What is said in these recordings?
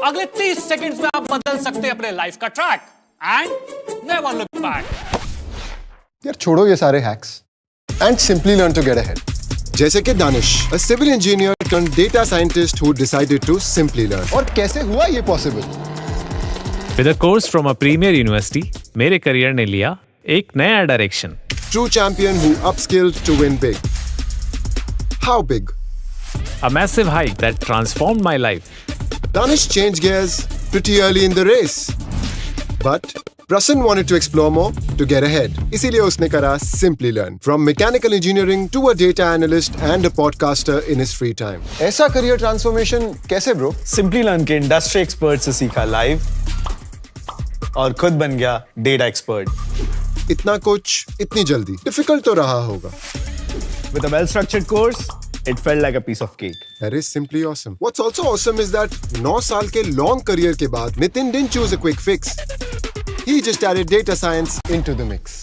अगले 30 सेकंड्स में आप बदल सकते हैं अपने लाइफ का track and never look back. यार छोड़ो ये सारे hacks and simply learn to get ahead. जैसे कि Danish, a civil engineer turned data scientist who decided to simply learn। और कैसे हुआ ये possible? With a course from a premier university, मेरे करियर ने लिया एक नया direction. True champion who upskilled to win big. How big? A massive hike that transformed my life. Danish changed gears pretty early in the race. But Prasan wanted to explore more to get ahead. इसीलिए उसने करा Simply Learn. From mechanical engineering to a data analyst and a podcaster in his free time. ऐसा career transformation कैसे bro? Simplylearn के industry expert से सीखा live और खुद बन गया डेटा एक्सपर्ट। इतना कुछ इतनी जल्दी डिफिकल्ट तो रहा होगा। With a well-structured course, it felt like a piece of cake. That is simply awesome. What's also awesome is that 9 साल के long career के बाद Nitin didn't choose a quick fix. He just added data science into the mix.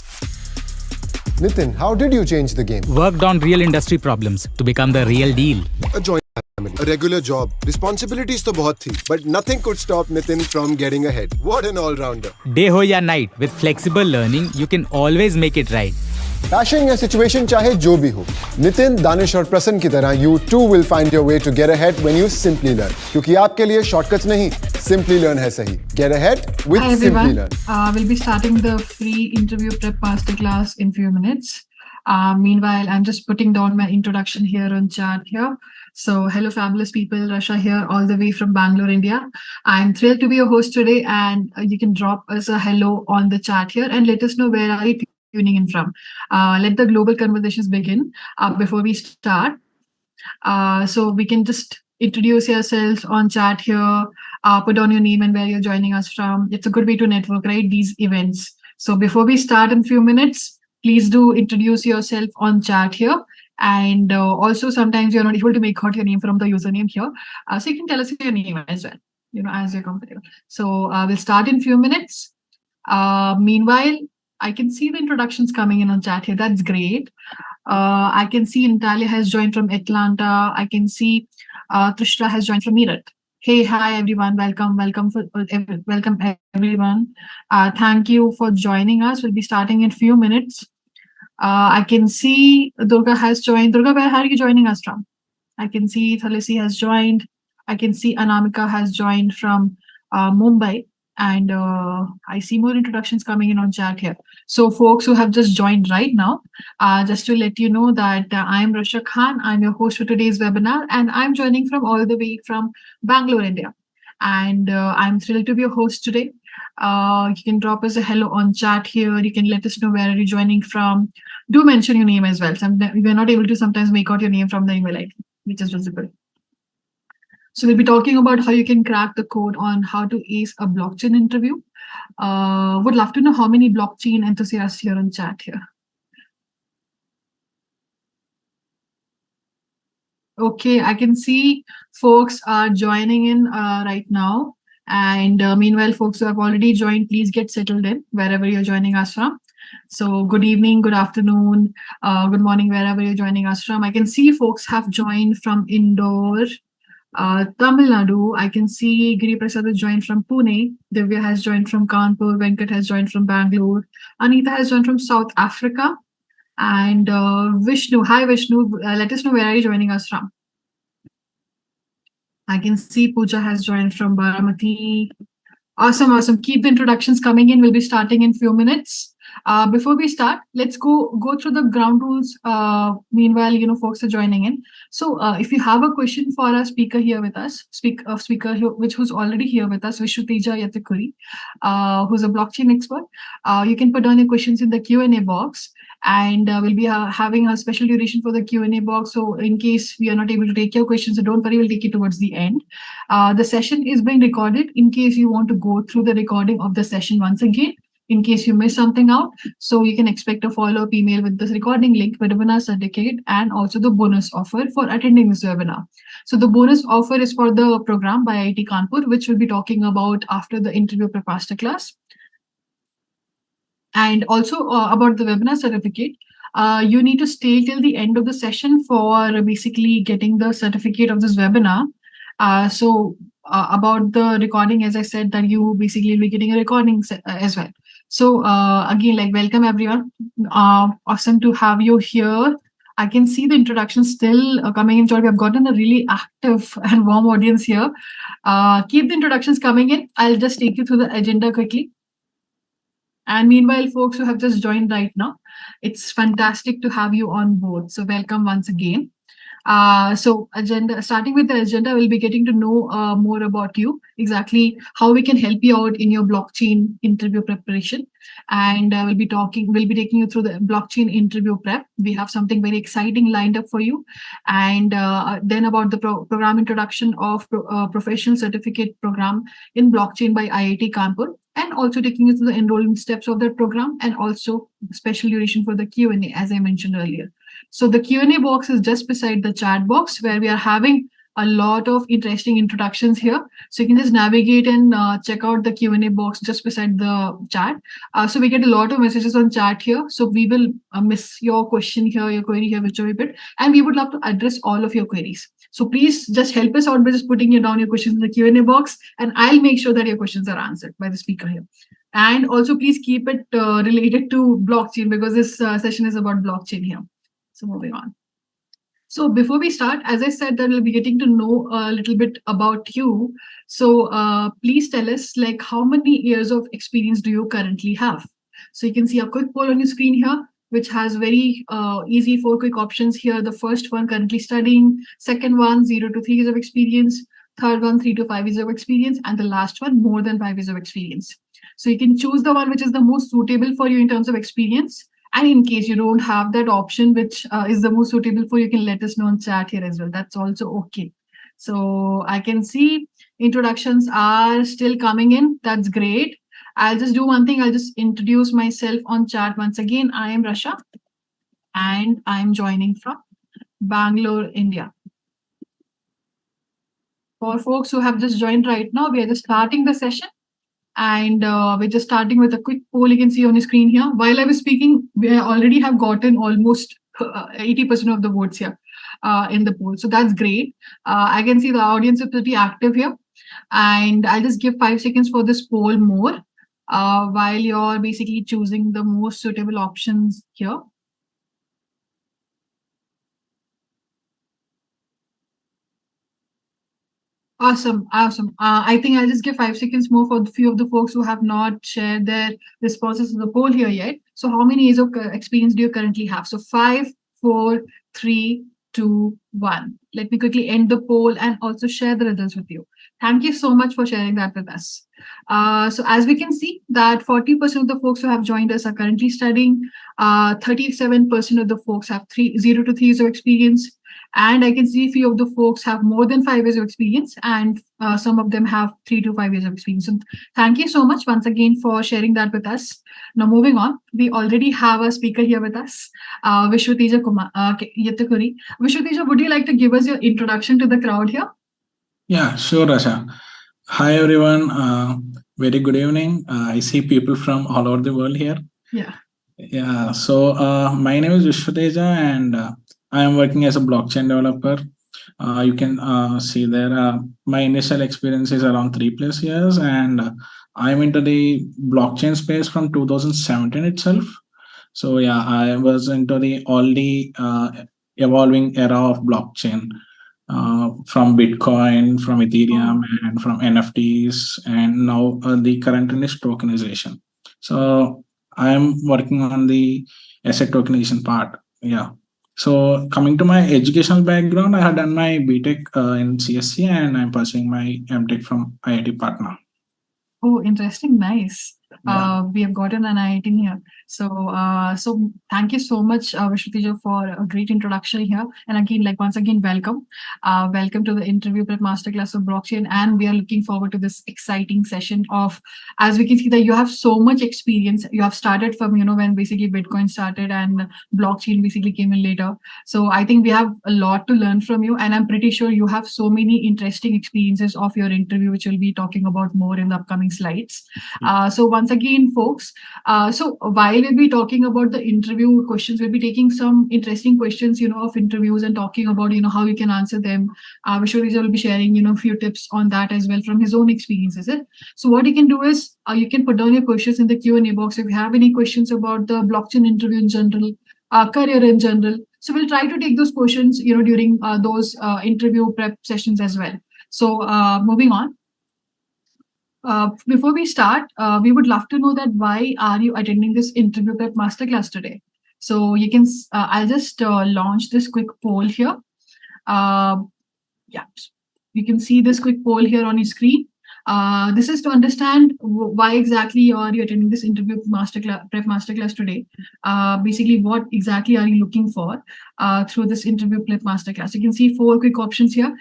Nitin, how did you change the game? Worked on real industry problems to become the real deal. A joint family, a regular job, responsibilities तो बहुत थी, but nothing could stop Nitin from getting ahead. What an all-rounder. Day ho ya night, with flexible learning, you can always make it right. Passion या situation चाहे जो भी हो, नितिन, दानिश और प्रसन्न की तरह you too will find your way to get ahead when you simply learn. क्योंकि आपके लिए shortcuts नहीं, simply learn है सही. Get ahead with Hi everyone. Simply Learn. We'll be starting the free interview prep masterclass in few minutes. Meanwhile, I'm just putting down my introduction here on chat here. So, hello fabulous people, Rasha here all the way from Bangalore, India. I'm thrilled to be your host today, and you can drop us a hello on the chat here and let us know where are you tuning in from. Let the global conversations begin. Before we start, so we can just introduce yourselves on chat here, put down your name and where you're joining us from. It's a good way to network, right? These events. So before we start in a few minutes, please do introduce yourself on chat here. And also sometimes you're not able to make out your name from the username here. So you can tell us your name as well, as you're comfortable. So we'll start in a few minutes. Meanwhile, I can see the introductions coming in on chat here. That's great. I can see Natalia has joined from Atlanta. I can see Trishra has joined from Meerut. Hey, hi everyone. Welcome everyone. Thank you for joining us. We'll be starting in a few minutes. I can see Durga has joined. Durga, where are you joining us from? I can see Thalisi has joined. I can see Anamika has joined from Mumbai. And I see more introductions coming in on chat here. So folks who have just joined right now, just to let you know that I'm Rasha Khan. I'm your host for today's webinar, and I'm joining from all the way from Bangalore, India. And I'm thrilled to be your host today. You can drop us a hello on chat here. You can let us know where are you joining from. Do mention your name as well. We're not able to sometimes make out your name from the email ID, which is visible. So we'll be talking about how you can crack the code on how to ace a blockchain interview. Would love to know how many blockchain enthusiasts here on chat here. Okay, I can see folks are joining in right now. And meanwhile, folks who have already joined, please get settled in wherever you're joining us from. So good evening, good afternoon, good morning, wherever you're joining us from. I can see folks have joined from Indore, Tamil Nadu. I can see Giri Prasad has joined from Pune. Divya has joined from Kanpur. Venkat has joined from Bangalore. Anita has joined from South Africa. And Vishnu. Hi, Vishnu. Let us know where are you joining us from. I can see Pooja has joined from Baramati. Awesome, awesome. Keep the introductions coming in. We'll be starting in a few minutes. Before we start, let's go through the ground rules. Meanwhile, folks are joining in. So if you have a question for our speaker here with us, speaker who's already here with us, Vishwatija Yatakuri, who's a blockchain expert, you can put down your questions in the Q&A box. And we'll be having a special duration for the Q&A box. So in case we are not able to take your questions, so don't worry, we'll take it towards the end. The session is being recorded in case you want to go through the recording of the session once again, in case you miss something out. So you can expect a follow-up email with this recording link, the webinar certificate, and also the bonus offer for attending this webinar. So the bonus offer is for the program by IIT Kanpur, which we'll be talking about after the interview prep masterclass. And also about the webinar certificate, you need to stay till the end of the session for basically getting the certificate of this webinar. So about the recording, as I said, that you basically will be getting a recording as well. So again, like welcome everyone. Awesome to have you here. I can see the introduction still coming in. We have gotten a really active and warm audience here. Keep the introductions coming in. I'll just take you through the agenda quickly. And meanwhile, folks who have just joined right now, it's fantastic to have you on board. So welcome once again. So starting with the agenda, we'll be getting to know more about you, exactly how we can help you out in your blockchain interview preparation. And we'll be taking you through the blockchain interview prep. We have something very exciting lined up for you. And then about the program introduction of professional certificate program in blockchain by IIT Kanpur, and also taking you through the enrollment steps of that program, and also special duration for the Q&A, as I mentioned earlier. So the Q&A box is just beside the chat box, where we are having a lot of interesting introductions here. So you can just navigate and check out the Q&A box just beside the chat. So we get a lot of messages on chat here. So we will miss your question here, your query here, whichever bit, and we would love to address all of your queries. So please just help us out by just putting down your questions in the Q&A box, and I'll make sure that your questions are answered by the speaker here. And also please keep it related to blockchain, because this session is about blockchain here. So moving on. So before we start, as I said, that we'll be getting to know a little bit about you. So please tell us, like, how many years of experience do you currently have? So you can see a quick poll on your screen here, which has very easy 4 quick options here. The first one, currently studying. Second one, 0 to 3 years of experience. Third one, 3 to 5 years of experience. And the last one, more than 5 years of experience. So you can choose the one which is the most suitable for you in terms of experience. And in case you don't have that option, which is the most suitable for you, can let us know in chat here as well. That's also okay. So I can see introductions are still coming in. That's great. I'll just do one thing. I'll just introduce myself on chat once again. I am Rasha, and I'm joining from Bangalore, India. For folks who have just joined right now, we are just starting the session. And we're just starting with a quick poll you can see on your screen here. While I was speaking, we already have gotten almost 80% of the votes here in the poll. So that's great. I can see the audience is pretty active here. And I'll just give 5 seconds for this poll more while you're basically choosing the most suitable options here. Awesome. I think I'll just give 5 seconds more for a few of the folks who have not shared their responses to the poll here yet. So how many years of experience do you currently have? So 5, 4, 3, 2, 1. Let me quickly end the poll and also share the results with you. Thank you so much for sharing that with us. So as we can see that 40% of the folks who have joined us are currently studying. 37% of the folks have 0 to 3 years of experience. And I can see a few of the folks have more than 5 years of experience, and some of them have 3 to 5 years of experience. So thank you so much once again for sharing that with us. Now moving on, we already have a speaker here with us, Vishwateja Yathukuri. Vishwateja, would you like to give us your introduction to the crowd here? Yeah, sure, Rasha. Hi, everyone. Very good evening. I see people from all over the world here. Yeah. So my name is Vishwateja, and I am working as a blockchain developer. You can see there my initial experience is around 3+ years, and I'm into the blockchain space from 2017 itself. So yeah, I was into all the evolving era of blockchain, from Bitcoin, from Ethereum, and from NFTs, and now the current trend is tokenization. So I am working on the asset tokenization part. Yeah. So coming to my educational background, I had done my BTech in CSC, and I'm pursuing my MTech from IIT Patna. Oh, interesting. Nice. Yeah. We have gotten an IIT here. So thank you so much, Vishwateja, for a great introduction here. And again, once again, welcome. Welcome to the interview prep masterclass of blockchain. And we are looking forward to this exciting session of, as we can see that you have so much experience. You have started from, when basically Bitcoin started and blockchain basically came in later. So I think we have a lot to learn from you. And I'm pretty sure you have so many interesting experiences of your interview, which we'll be talking about more in the upcoming slides. So once again, folks, so while we'll be talking about the interview questions, we'll be taking some interesting questions, of interviews and talking about, how you can answer them. Vishwarija will be sharing, a few tips on that as well from his own experiences. So what you can do is you can put down your questions in the Q&A box if you have any questions about the blockchain interview in general, career in general. So we'll try to take those questions, during those interview prep sessions as well. So moving on. Before we start, we would love to know that why are you attending this interview prep masterclass today? So you can, I'll just launch this quick poll here. Yeah, you can see this quick poll here on your screen. This is to understand why exactly are you attending this interview prep masterclass today. Basically, what exactly are you looking for through this interview prep masterclass? You can see 4 quick options here.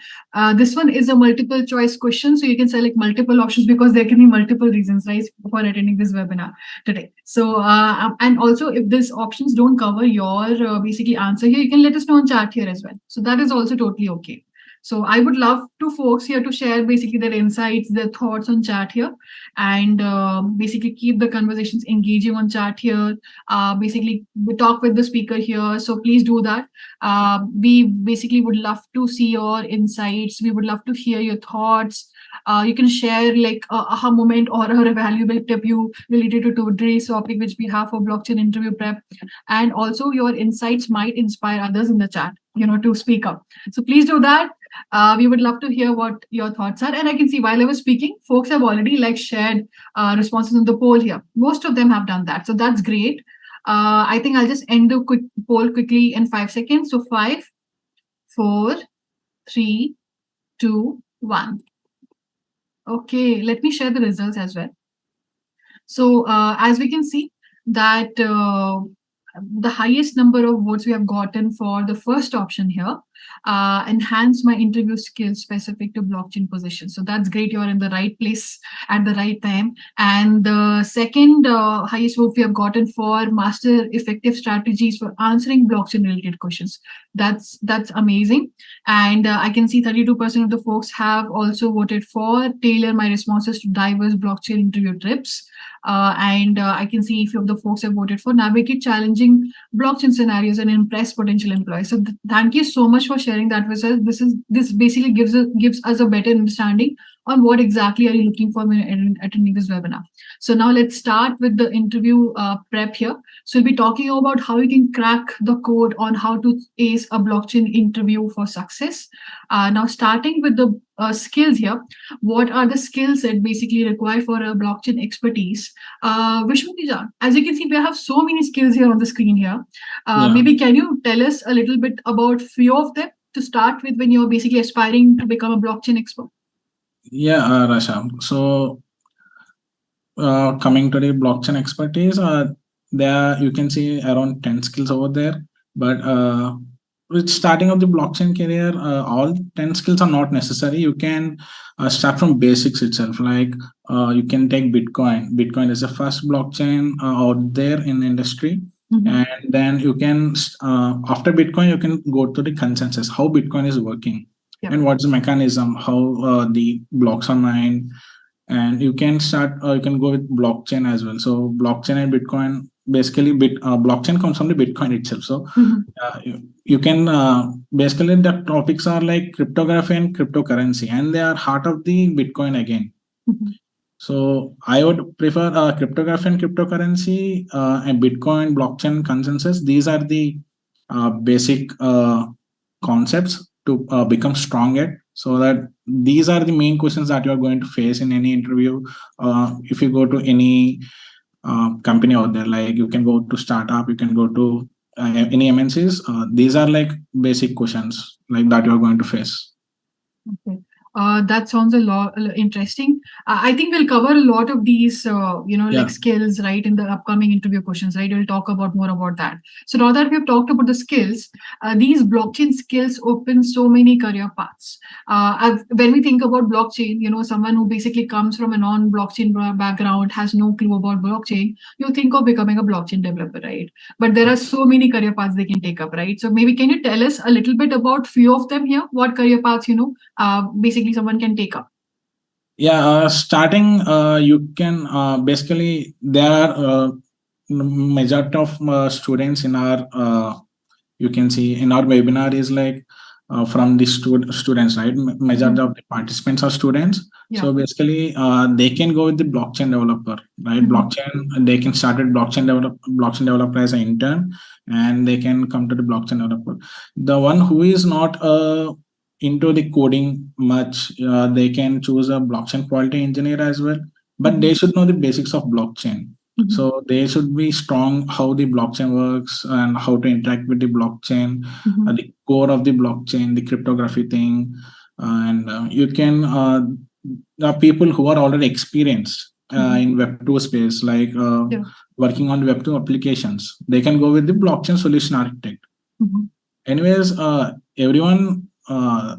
This one is a multiple choice question, so you can select multiple options because there can be multiple reasons, right, for attending this webinar today. So, and also if these options don't cover your basically answer here, you can let us know on chat here as well. So that is also totally okay. So I would love to folks here to share basically their insights, their thoughts on chat here, and basically keep the conversations engaging on chat here. Basically, we talk with the speaker here. So please do that. We basically would love to see your insights. We would love to hear your thoughts. You can share like a aha moment or a valuable tip you related to today's topic, which we have for blockchain interview prep. And also your insights might inspire others in the chat, to speak up. So please do that. We would love to hear what your thoughts are. And I can see while I was speaking, folks have already shared responses on the poll here. Most of them have done that. So that's great. I think I'll just end the quick poll quickly in 5 seconds. So 5, 4, 3, 2, 1. Okay, let me share the results as well. So as we can see that the highest number of votes we have gotten for the first option here, enhance my interview skills specific to blockchain position. So that's great. You're in the right place at the right time. And the second highest vote we have gotten for master effective strategies for answering blockchain related questions. That's amazing. And I can see 32% of the folks have also voted for tailor my responses to diverse blockchain interview tips. And I can see a few of the folks have voted for navigate challenging blockchain scenarios and impress potential employees. So thank you so much for sharing that with us. This basically gives us a better understanding on what exactly are you looking for when attending this webinar. So now let's start with the interview prep here. So we'll be talking about how you can crack the code on how to ace a blockchain interview for success. Now starting with the skills here, what are the skills that basically required for a blockchain expertise? Vishwarija, as you can see, we have so many skills here on the screen here. Maybe can you tell us a little bit about few of them to start with when you're basically aspiring to become a blockchain expert? Yeah, Rasha. So coming to the blockchain expertise, there you can see around 10 skills over there. But with starting of the blockchain career, all 10 skills are not necessary. You can start from basics itself. Like you can take Bitcoin. Bitcoin is the first blockchain out there in the industry. And then you can, after Bitcoin, you can go to the consensus, how Bitcoin is working. And what's the mechanism, how the blocks are mined, and you can start, you can go with blockchain as well. So blockchain and Bitcoin, basically blockchain comes from the Bitcoin itself. So you can, basically the topics are like cryptography and cryptocurrency, and they are heart of the Bitcoin again. So I would prefer cryptography and cryptocurrency and Bitcoin, blockchain, consensus. These are the basic concepts to become strong at, so that these are the main questions that you are going to face in any interview. If you go to any company out there, like you can go to startup, you can go to any MNCs. These are like basic questions like that you are going to face. Okay. That sounds a lot interesting. I think we'll cover a lot of these, like skills, right, in the upcoming interview questions, right? We'll talk about more about that. So now that we've talked about the skills, these blockchain skills open so many career paths. When we think about blockchain, someone who basically comes from a non-blockchain background, has no clue about blockchain, you think of becoming a blockchain developer, right? But there are so many career paths they can take up, right? So maybe can you tell us a little bit about few of them here? What career paths, basically someone can take up? Starting, you can basically there are majority of students in our you can see in our webinar is like from the students, right? Majority of the participants are students. So basically, they can go with the blockchain developer, right? Blockchain, they can start with blockchain developer as an intern, and they can come to the blockchain developer. The one who is not into the coding much, they can choose a blockchain quality engineer as well, but they should know the basics of blockchain. So they should be strong how the blockchain works and how to interact with the blockchain, the core of the blockchain, the cryptography thing, and you can people who are already experienced in Web2 space, like working on Web2 applications, they can go with the blockchain solution architect. Anyways, everyone,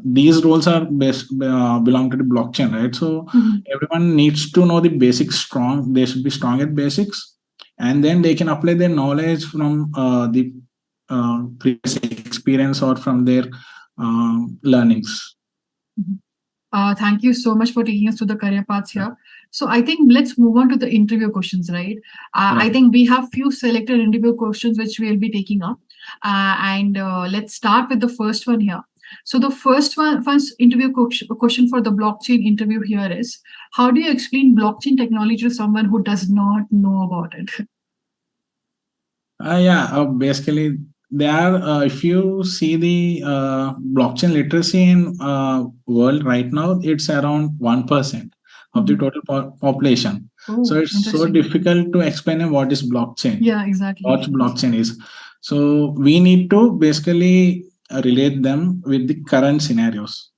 these roles are belong to the blockchain, right? So everyone needs to know the basics strong. They should be strong at basics, and then they can apply their knowledge from the previous experience or from their learnings. Thank you so much for taking us to the career paths here. So I think let's move on to the interview questions, right? I think we have few selected interview questions which we'll be taking up. And let's start with the first one here. So the first interview question for the blockchain interview here is, how do you explain blockchain technology to someone who does not know about it? Basically, there are, if you see the blockchain literacy in world right now, it's around 1% of the total population. So it's so difficult to explain what is blockchain. Yeah, exactly. What blockchain is. So we need to basically relate them with the current scenarios.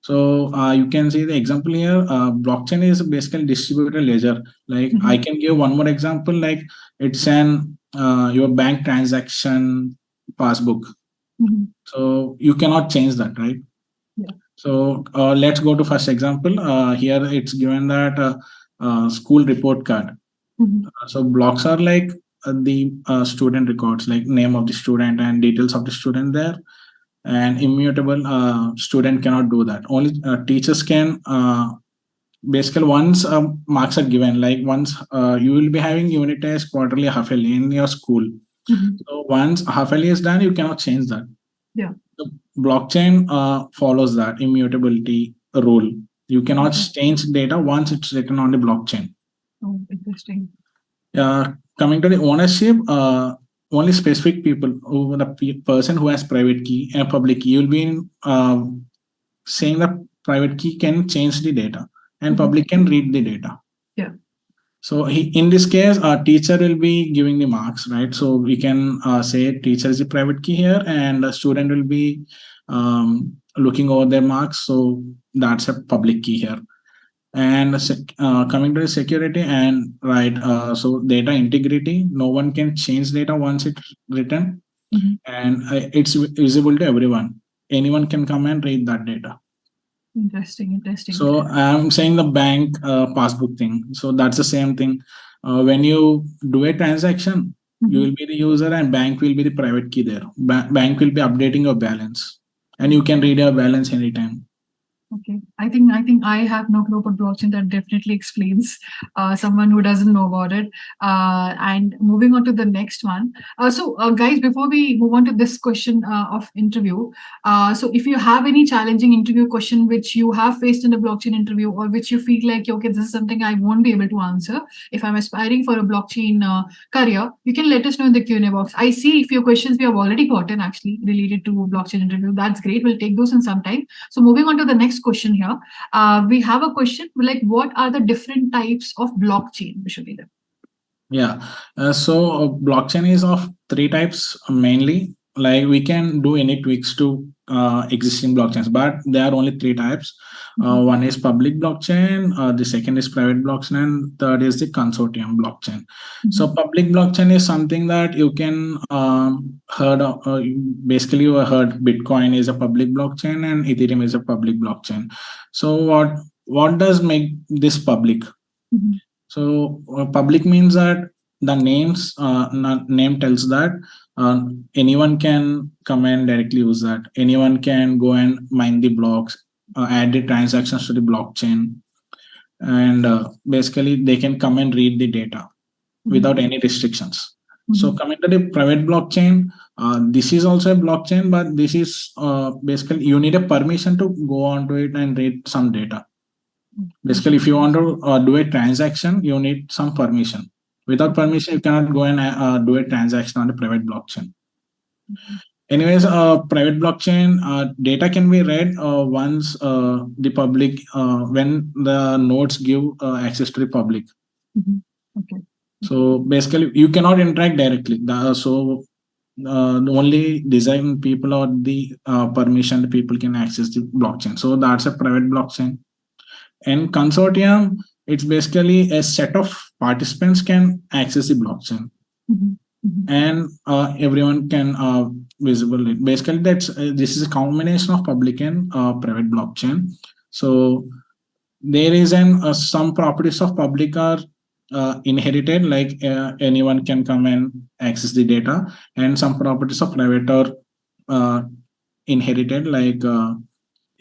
So you can see the example here. Blockchain is basically distributed ledger. Like I can give one more example. Like it's an your bank transaction passbook. So you cannot change that, right? So let's go to first example. Here it's given that school report card. So blocks are like the student records, like name of the student and details of the student there. And immutable, student cannot do that. Only teachers can. Basically, once marks are given, like once you will be having unit test quarterly, half yearly in your school. So once half yearly is done, you cannot change that. The blockchain follows that immutability rule. You cannot change data once it's written on the blockchain. Oh, interesting. Coming to the ownership, only specific people, who the person who has private key and public key, you'll be saying that private key can change the data and public can read the data. So in this case, our teacher will be giving the marks, right? So we can say teacher is the private key here, and the student will be looking over their marks. So that's a public key here. And coming to the security and so data integrity, no one can change data once it's written, and it's visible to everyone. Anyone can come and read that data. Interesting. So I'm saying the bank passbook thing. So that's the same thing. When you do a transaction, you will be the user and bank will be the private key there. Bank will be updating your balance, and you can read your balance anytime. Okay, I think I have no clue about blockchain. That definitely explains someone who doesn't know about it. And moving on to the next one. So guys, before we move on to this question of interview, so if you have any challenging interview question which you have faced in a blockchain interview, or which you feel like, okay, this is something I won't be able to answer if I'm aspiring for a blockchain career, you can let us know in the Q&A box. I see a few questions we have already gotten actually related to blockchain interview. That's great. We'll take those in some time. So moving on to the next question here. We have a question like, what are the different types of blockchain, Vishwadeva? So blockchain is of 3 types mainly. Like we can do any tweaks to existing blockchains, but there are only 3 types. One is public blockchain, the second is private blockchain, and third is the consortium blockchain. So public blockchain is something that you can heard of, basically you heard Bitcoin is a public blockchain and Ethereum is a public blockchain. So what does make this public? So public means that the name tells that anyone can come and directly use that. Anyone can go and mine the blocks, add the transactions to the blockchain. and basically they can come and read the data without any restrictions. So coming to the private blockchain, this is also a blockchain, but this is basically you need a permission to go onto it and read some data. Basically, if you want to do a transaction, you need some permission. Without permission, you cannot go and do a transaction on the private blockchain. Anyways, private blockchain data can be read once the public, when the nodes give access to the public. Okay. So basically, you cannot interact directly. The only design people or the permission people can access the blockchain. So that's a private blockchain. And consortium, it's basically a set of participants can access the blockchain. And everyone can visible it. Basically, that's this is a combination of public and private blockchain. So there is some properties of public are inherited, like anyone can come and access the data, and some properties of private are inherited, like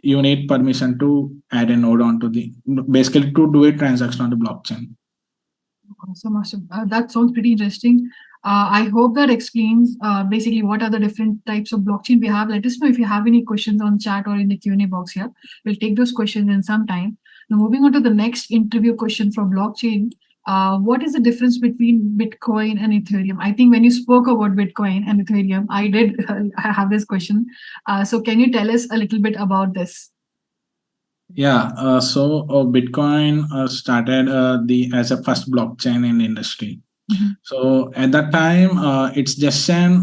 you need permission to add a node onto the, basically to do a transaction on the blockchain. Awesome. That sounds pretty interesting. I hope that explains basically what are the different types of blockchain we have. Let us know if you have any questions on chat or in the Q&A box here. We'll take those questions in some time. Now, moving on to the next interview question for blockchain. What is the difference between Bitcoin and Ethereum? I think when you spoke about Bitcoin and Ethereum, I did have this question. So can you tell us a little bit about this? Yeah, so Bitcoin started as a first blockchain in the industry. So at that time, it's just an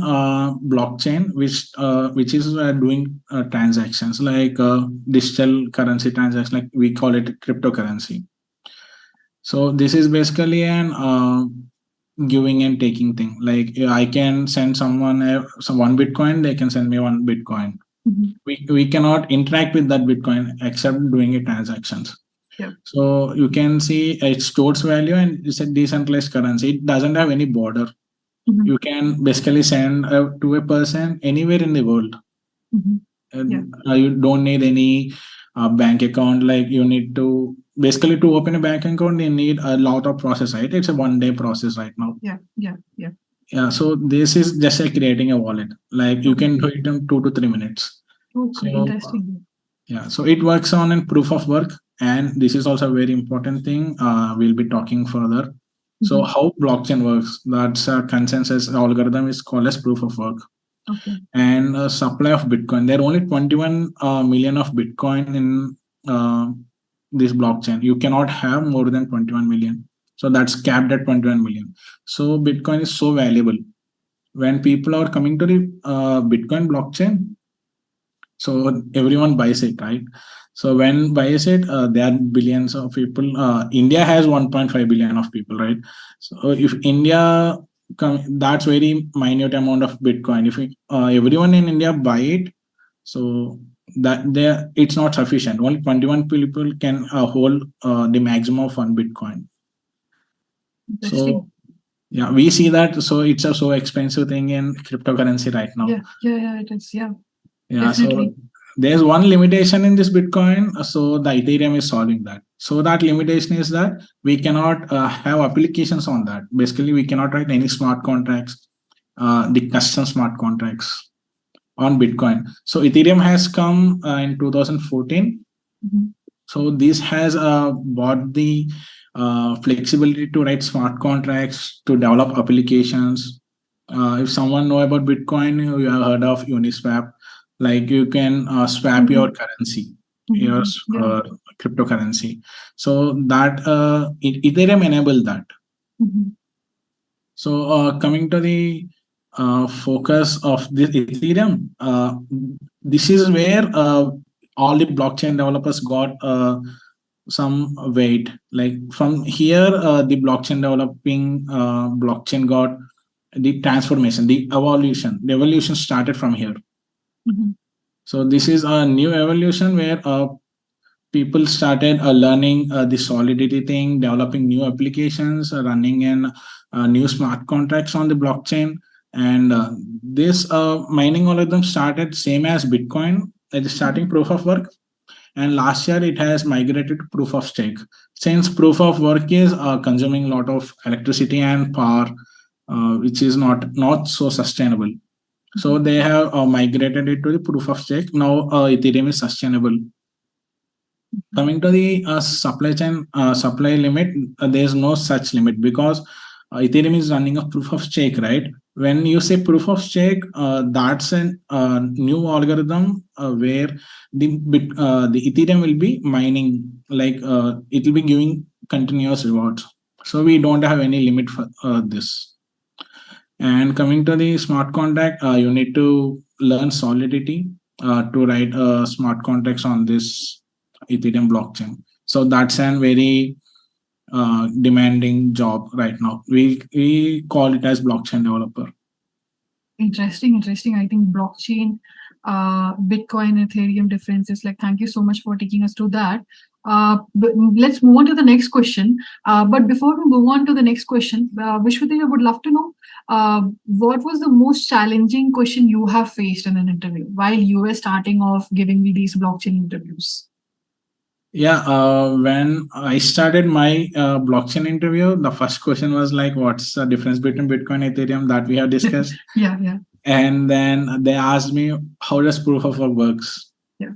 blockchain which is doing transactions like digital currency transactions, like we call it cryptocurrency. So this is basically an giving and taking thing. Like I can send someone one Bitcoin, they can send me one Bitcoin. We cannot interact with that Bitcoin except doing a transactions. Yeah. So you can see it stores value and it's a decentralized currency. It doesn't have any border. You can basically send to a person anywhere in the world. And, you don't need any bank account. Like you need to basically to open a bank account, you need a lot of process, right? It's a 1-day process right now. Yeah. So this is just like creating a wallet. Like you can do it in 2 to 3 minutes. Okay, so, interesting. Yeah. So it works on a proof of work. And this is also a very important thing. We'll be talking further. So how blockchain works, that's a consensus algorithm is called as proof of work. Okay. And supply of Bitcoin. There are only 21 million of Bitcoin in this blockchain. You cannot have more than 21 million. So that's capped at 21 million. So Bitcoin is so valuable. When people are coming to the Bitcoin blockchain, so everyone buys it, right? So when buys it, there are billions of people. India has 1.5 billion of people, right? So if India that's very minute amount of Bitcoin. If everyone in India buy it, so that it's not sufficient. Only 21 people can hold the maximum of 1 Bitcoin. So yeah, we see that. So it's a so expensive thing in cryptocurrency right now. Yeah, it is. Yeah. Definitely. So there's one limitation in this Bitcoin. So the Ethereum is solving that. So that limitation is that we cannot have applications on that. Basically, we cannot write any smart contracts, the custom smart contracts on Bitcoin. So Ethereum has come in 2014. So this has bought the flexibility to write smart contracts, to develop applications. If someone know about Bitcoin, you have heard of Uniswap. Like you can swap your currency, your cryptocurrency. So that Ethereum enabled that. So coming to the focus of this Ethereum, this is where all the blockchain developers got some weight. Like from here, the blockchain developing blockchain got the transformation, the evolution. The evolution started from here. So this is a new evolution where people started learning the solidity thing, developing new applications, running in new smart contracts on the blockchain. And this mining algorithm started same as Bitcoin at the starting proof of work. and last year it has migrated to proof of stake. Since proof of work is consuming a lot of electricity and power, which is not so sustainable. So they have migrated it to the proof of stake. Now Ethereum is sustainable. Coming to the supply chain supply limit, there is no such limit because Ethereum is running a proof of stake, right? When you say proof of stake, that's a new algorithm where the Ethereum will be mining, like it will be giving continuous rewards. So we don't have any limit for this. And coming to the smart contract, you need to learn Solidity to write smart contracts on this Ethereum blockchain. So that's a very demanding job right now. We call it as blockchain developer. Interesting. I think blockchain, Bitcoin, Ethereum differences. Like, thank you so much for taking us through that. But let's move on to the next question. But before we move on to the next question, Vishwadeva, I would love to know what was the most challenging question you have faced in an interview while you were starting off giving me these blockchain interviews? Yeah, when I started my blockchain interview, the first question was like, what's the difference between Bitcoin and Ethereum that we have discussed? Yeah. And then they asked me, how does proof of work works? Yeah.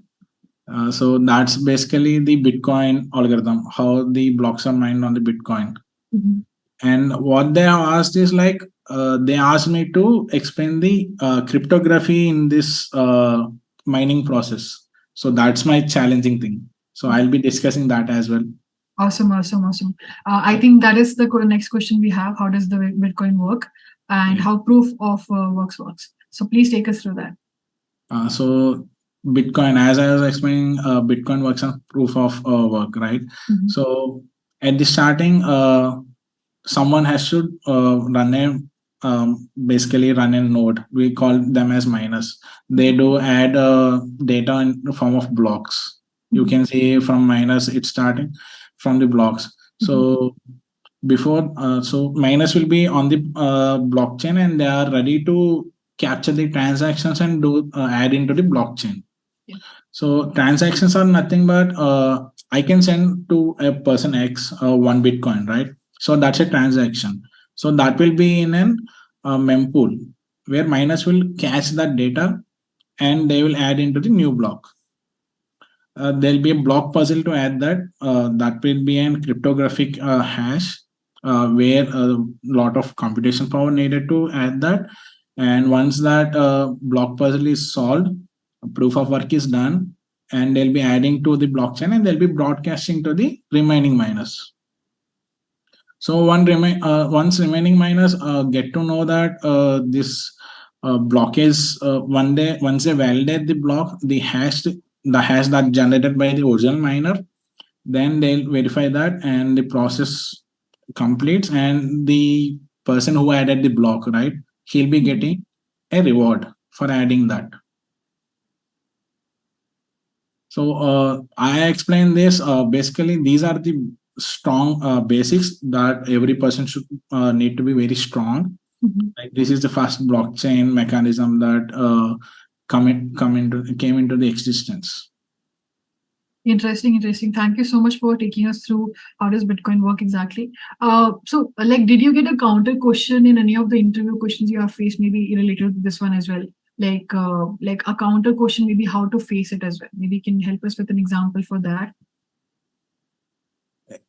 So that's basically the Bitcoin algorithm, how the blocks are mined on the Bitcoin. Mm-hmm. And what they have asked is like, they asked me to explain the cryptography in this mining process. So that's my challenging thing. So I'll be discussing that as well. Awesome. I think that is the next question we have. How does the Bitcoin work and how proof of works? So please take us through that. So Bitcoin, as I was explaining, Bitcoin works on proof of work, right? Mm-hmm. So at the starting, someone has to basically run a node. We call them as miners. They do add data in the form of blocks. You can see from miners, it's starting from the blocks. So before, so miners will be on the blockchain and they are ready to capture the transactions and do add into the blockchain. Yeah. So transactions are nothing but I can send to a person X 1 Bitcoin, right? So that's a transaction. So that will be in an mempool where miners will catch that data and they will add into the new block. There'll be a block puzzle to add that. That will be an cryptographic hash where a lot of computation power needed to add that. And once that block puzzle is solved, proof of work is done, and they'll be adding to the blockchain and they'll be broadcasting to the remaining miners. So once remaining miners get to know that this block is once they validate the block, the hash that generated by the original miner, then they'll verify that and the process completes and the person who added the block, right, he'll be getting a reward for adding that. So I explained this. Basically, these are the strong basics that every person should need to be very strong. Like this is the first blockchain mechanism that came into the existence. Interesting. Thank you so much for taking us through how does Bitcoin work exactly. So like, did you get a counter question in any of the interview questions you have faced, maybe related to this one as well? Like a counter question, maybe how to face it as well. Maybe you can help us with an example for that.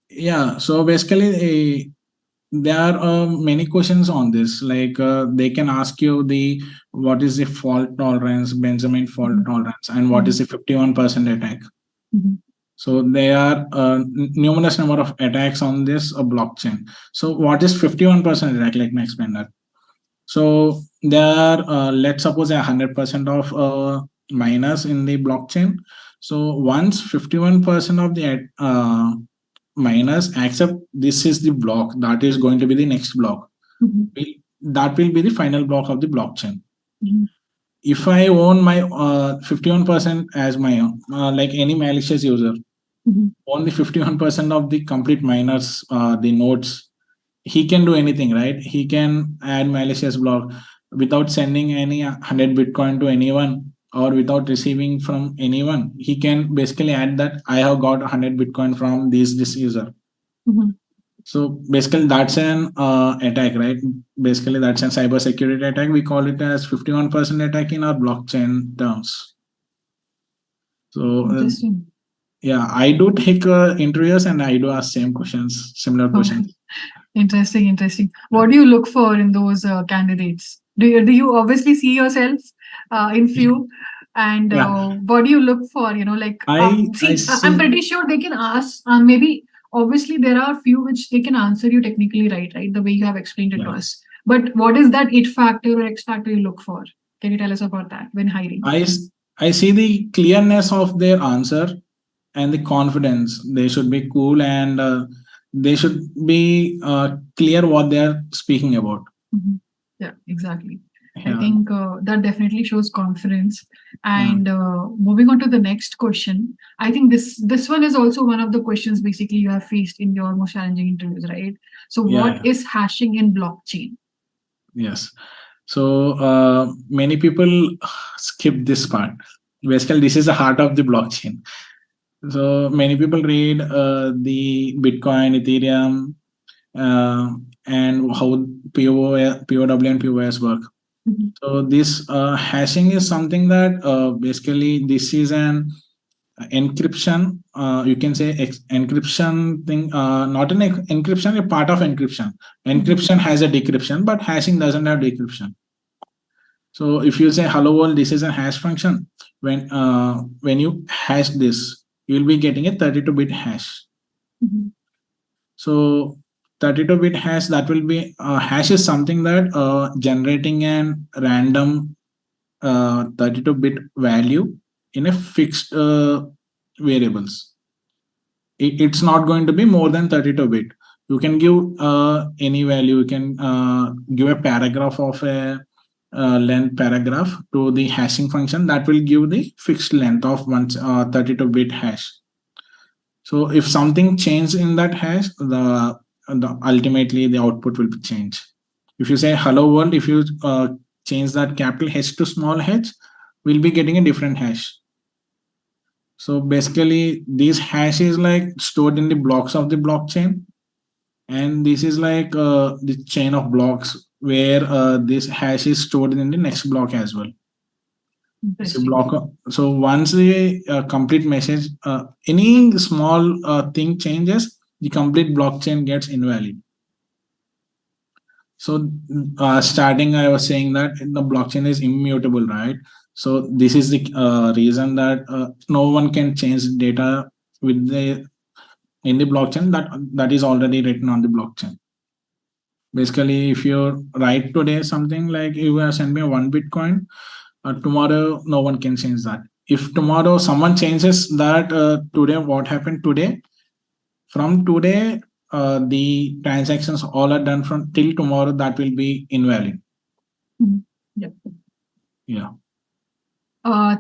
Yeah, so basically there are many questions on this. Like they can ask you what is the fault tolerance, Benjamin fault tolerance, and what is the 51% attack. So there are numerous number of attacks on this blockchain. So what is 51% attack? Let me explain that. So there are let's suppose 100% of miners in the blockchain. So once 51% of the miners accept this is the block that is going to be the next block, that will be the final block of the blockchain. If I own my 51% as my own, like any malicious user, only 51% of the complete miners, the nodes, he can do anything, right? He can add malicious block without sending any 100 Bitcoin to anyone. or without receiving from anyone, he can basically add that I have got 100 Bitcoin from this user. So basically that's an attack, right? Basically that's a cyber security attack. We call it as 51% attack in our blockchain terms. So Interesting. yeah, I do take interviews and I do ask similar questions. Interesting. What do you look for in those candidates? Do you obviously see yourself in few? And what do you look for? I'm pretty sure they can ask. Maybe obviously there are few which they can answer you technically right, the way you have explained it to us. But what is that it factor or X factor you look for? Can you tell us about that when hiring? I see the clearness of their answer and the confidence. They should be cool and they should be clear what they are speaking about. Yeah, exactly. I think that definitely shows confidence. And moving on to the next question, I think this one is also one of the questions basically you have faced in your most challenging interviews, right? So what is hashing in blockchain? Yes. So many people skip this part. Basically, this is the heart of the blockchain. So many people read the Bitcoin, Ethereum, and how POW and POS work. So this hashing is something that basically this is an encryption. You can say encryption thing, not an encryption, a part of encryption. Encryption has a decryption, but hashing doesn't have decryption. So if you say hello world, this is a hash function. When you hash this, you will be getting a 32-bit hash. So 32-bit hash, that will be hash is something that generating an random 32-bit value in a fixed variables. It's not going to be more than 32-bit. You can give any value. You can give a paragraph of a length paragraph to the hashing function that will give the fixed length of 32-bit hash. So if something changes in that hash, the ultimately the output will be changed. If you say hello world, if you change that capital H to small h, we'll be getting a different hash. So basically these hash is like stored in the blocks of the blockchain, and this is like the chain of blocks where this hash is stored in the next block as well. So once the complete message, any small thing changes, the complete blockchain gets invalid. So starting, I was saying that the blockchain is immutable, right? So this is the reason that no one can change data in the blockchain that is already written on the blockchain. Basically, if you write today something like you send me 1 Bitcoin, tomorrow no one can change that. If tomorrow someone changes that today, what happened today, from today the transactions all are done from till tomorrow, that will be invalid. Yeah.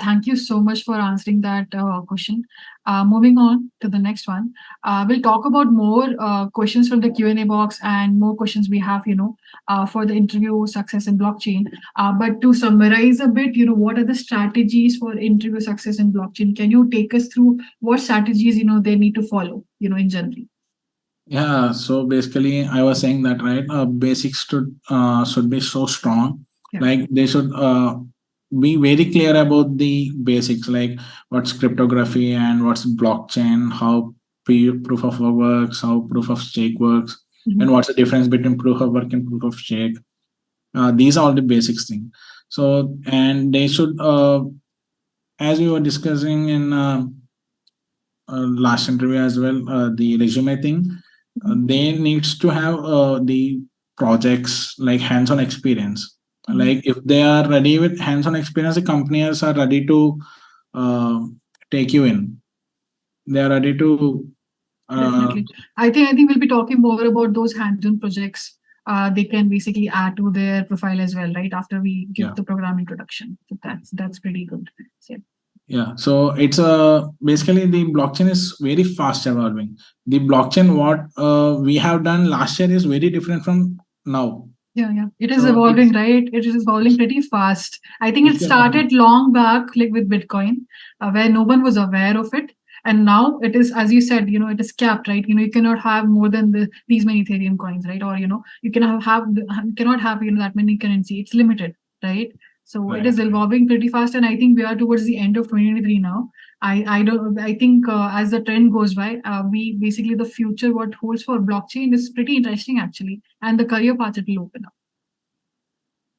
Thank you so much for answering that question. Moving on to the next one, we'll talk about more questions from the Q&A box and more questions we have, for the interview success in blockchain. But to summarize a bit, what are the strategies for interview success in blockchain? Can you take us through what strategies, they need to follow, in general? Yeah. So basically, I was saying that, right? Basics should be so strong. Like they should be very clear about the basics, like what's cryptography and what's blockchain, how proof of work works, how proof of stake works, and what's the difference between proof of work and proof of stake. These are all the basics things. So, and they should, as we were discussing in last interview as well, the resume thing, they needs to have the projects like hands-on experience. Like if they are ready with hands-on experience, the companies are ready to take you in. They are ready to. Definitely. I think we'll be talking more about those hands-on projects. They can basically add to their profile as well, right? After we give the program introduction. So that's pretty good. Yeah. So it's basically the blockchain is very fast evolving. The blockchain what we have done last year is very different from now. Yeah. It is So evolving, it's, right? It is evolving pretty fast. I think it it's started long back, like with Bitcoin, where no one was aware of it. And now it is, as you said, it is capped, right? You cannot have more than these many Ethereum coins, right? Or, you can cannot have, that many currency. It's limited, right? So it right, is right. evolving pretty fast. And I think we are towards the end of 2023 now. I think as the trend goes by, we basically the future what holds for blockchain is pretty interesting actually, and the career path it will open up.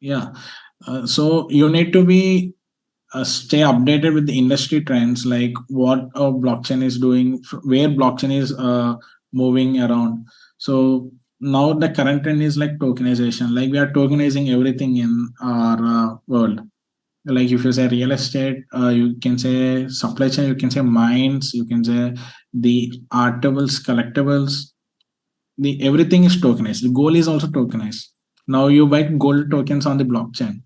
Yeah. So you need to be stay updated with the industry trends, like what blockchain is doing, where blockchain is moving around. So now the current trend is like tokenization. Like we are tokenizing everything in our world. Like if you say real estate, you can say supply chain, you can say mines, you can say the artables, collectibles. The everything is tokenized. The gold is also tokenized. Now you buy gold tokens on the blockchain.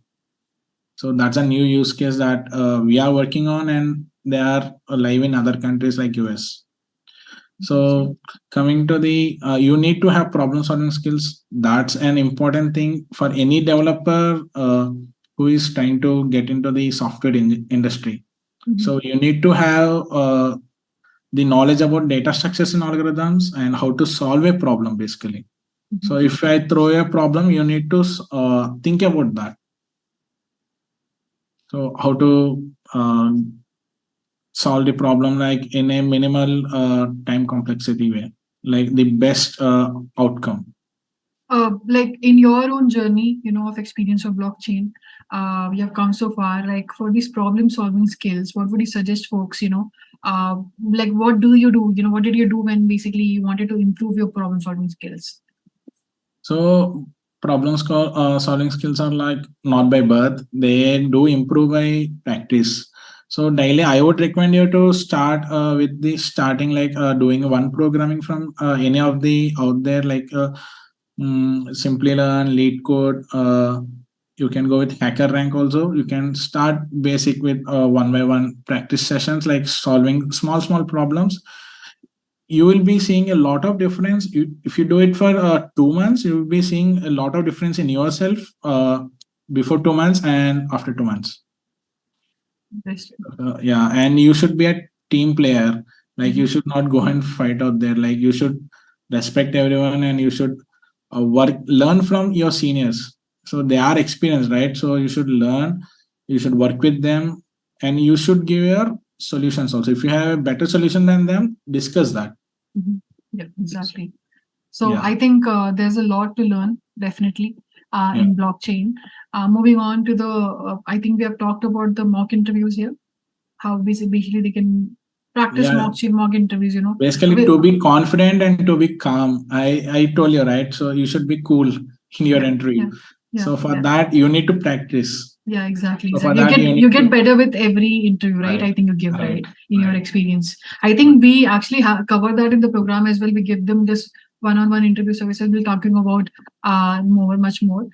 So that's a new use case that we are working on, and they are live in other countries like US. So coming to the, you need to have problem solving skills. That's an important thing for any developer who is trying to get into the software industry. So you need to have the knowledge about data structures and algorithms and how to solve a problem basically. So if I throw a problem, you need to think about that. So how to solve the problem like in a minimal time complexity way, like the best outcome. Like in your own journey, of experience of blockchain, you have come so far. Like for these problem solving skills, what would you suggest folks? Like what do you do? What did you do when basically you wanted to improve your problem solving skills? So solving skills are like not by birth; they do improve by practice. So daily, I would recommend you to start with the starting like doing one programming from any of the out there like Simplylearn, Lead Code. You can go with Hacker Rank also. You can start basic with one by one practice sessions like solving small problems. You will be seeing a lot of difference. If you do it for 2 months, you will be seeing a lot of difference in yourself before 2 months and after 2 months. Yeah, and you should be a team player. Like you should not go and fight out there. Like you should respect everyone, and you should learn from your seniors. So they are experienced, right? So you should learn, you should work with them, and you should give your solutions also. If you have a better solution than them, discuss that. Yeah, exactly. So Yeah. I think there's a lot to learn, definitely, in blockchain. Moving on to the, I think we have talked about the mock interviews here, how basically they can practice mock interviews, Basically, to be confident and to be calm. I told you, right? So you should be cool in your interview. So for that, you need to practice. Yeah, exactly. So for exactly. that, You get better with every interview, right? I think you give, right? In your experience. I think we actually cover that in the program as well. We give them this one-on-one interview services. We're talking about much more.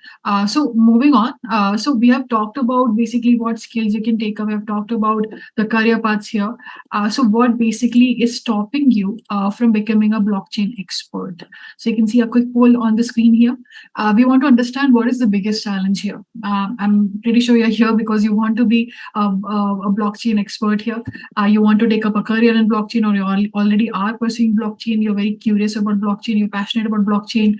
So moving on. So we have talked about basically what skills you can take up. We have talked about the career paths here. So what basically is stopping you from becoming a blockchain expert? So you can see a quick poll on the screen here. We want to understand what is the biggest challenge here. I'm pretty sure you're here because you want to be a blockchain expert here. You want to take up a career in blockchain, or you already are pursuing blockchain. You're very curious about blockchain. You're passionate about blockchain.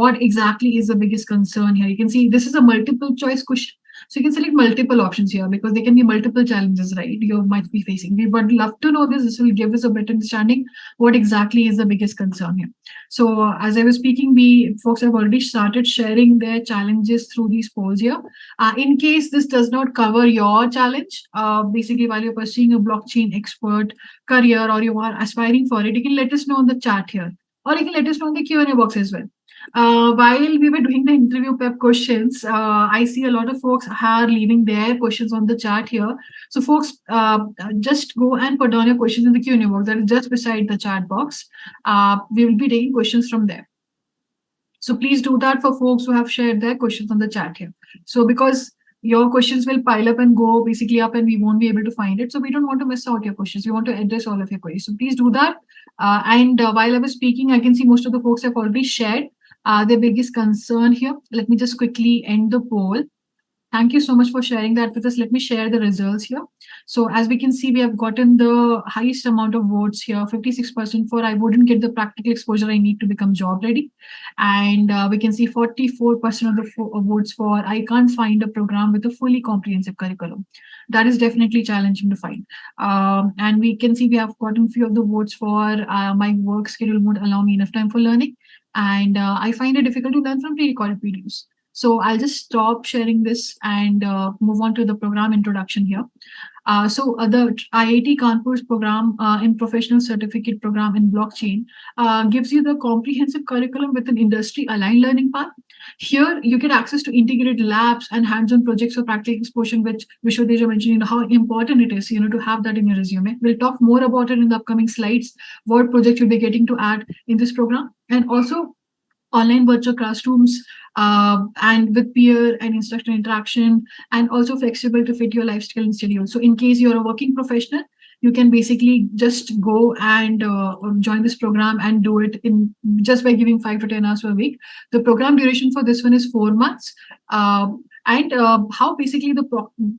What exactly is the biggest concern here? You can see this is a multiple choice question. So you can select multiple options here because there can be multiple challenges, right? You might be facing. We would love to know this. This will give us a better understanding what exactly is the biggest concern here. So as I was speaking, folks have already started sharing their challenges through these polls here. In case this does not cover your challenge, basically while you're pursuing a blockchain expert career or you are aspiring for it, you can let us know in the chat here, or you can let us know in the Q&A box as well. While we were doing the interview prep questions, I see a lot of folks are leaving their questions on the chat here. So folks, just go and put down your questions in the Q&A box that is just beside the chat box. We will be taking questions from there. So please do that for folks who have shared their questions on the chat here. So because your questions will pile up and go basically up and we won't be able to find it. So we don't want to miss out your questions. We want to address all of your queries. So please do that. And while I was speaking, I can see most of the folks have already shared their biggest concern here. Let me just quickly end the poll. Thank you so much for sharing that with us. Let me share the results here. So as we can see, we have gotten the highest amount of votes here, 56% for I wouldn't get the practical exposure I need to become job ready. And we can see 44% of the votes for I can't find a program with a fully comprehensive curriculum. That is definitely challenging to find. And we can see we have gotten few of the votes for my work schedule won't allow me enough time for learning. And I find it difficult to learn from pre-recorded videos. So I'll just stop sharing this and move on to the program introduction here. The IIT Kanpur's program in professional certificate program in blockchain gives you the comprehensive curriculum with an industry-aligned learning path. Here, you get access to integrated labs and hands-on projects for practical exposure, which Vishwadeja mentioned, how important it is, to have that in your resume. We'll talk more about it in the upcoming slides, what project you'll be getting to add in this program. And also, online virtual classrooms and with peer and instructor interaction, and also flexible to fit your lifestyle and schedule. So in case you're a working professional, you can basically just go and join this program and do it in just by giving 5 to 10 hours per week. The program duration for this one is 4 months. And how basically the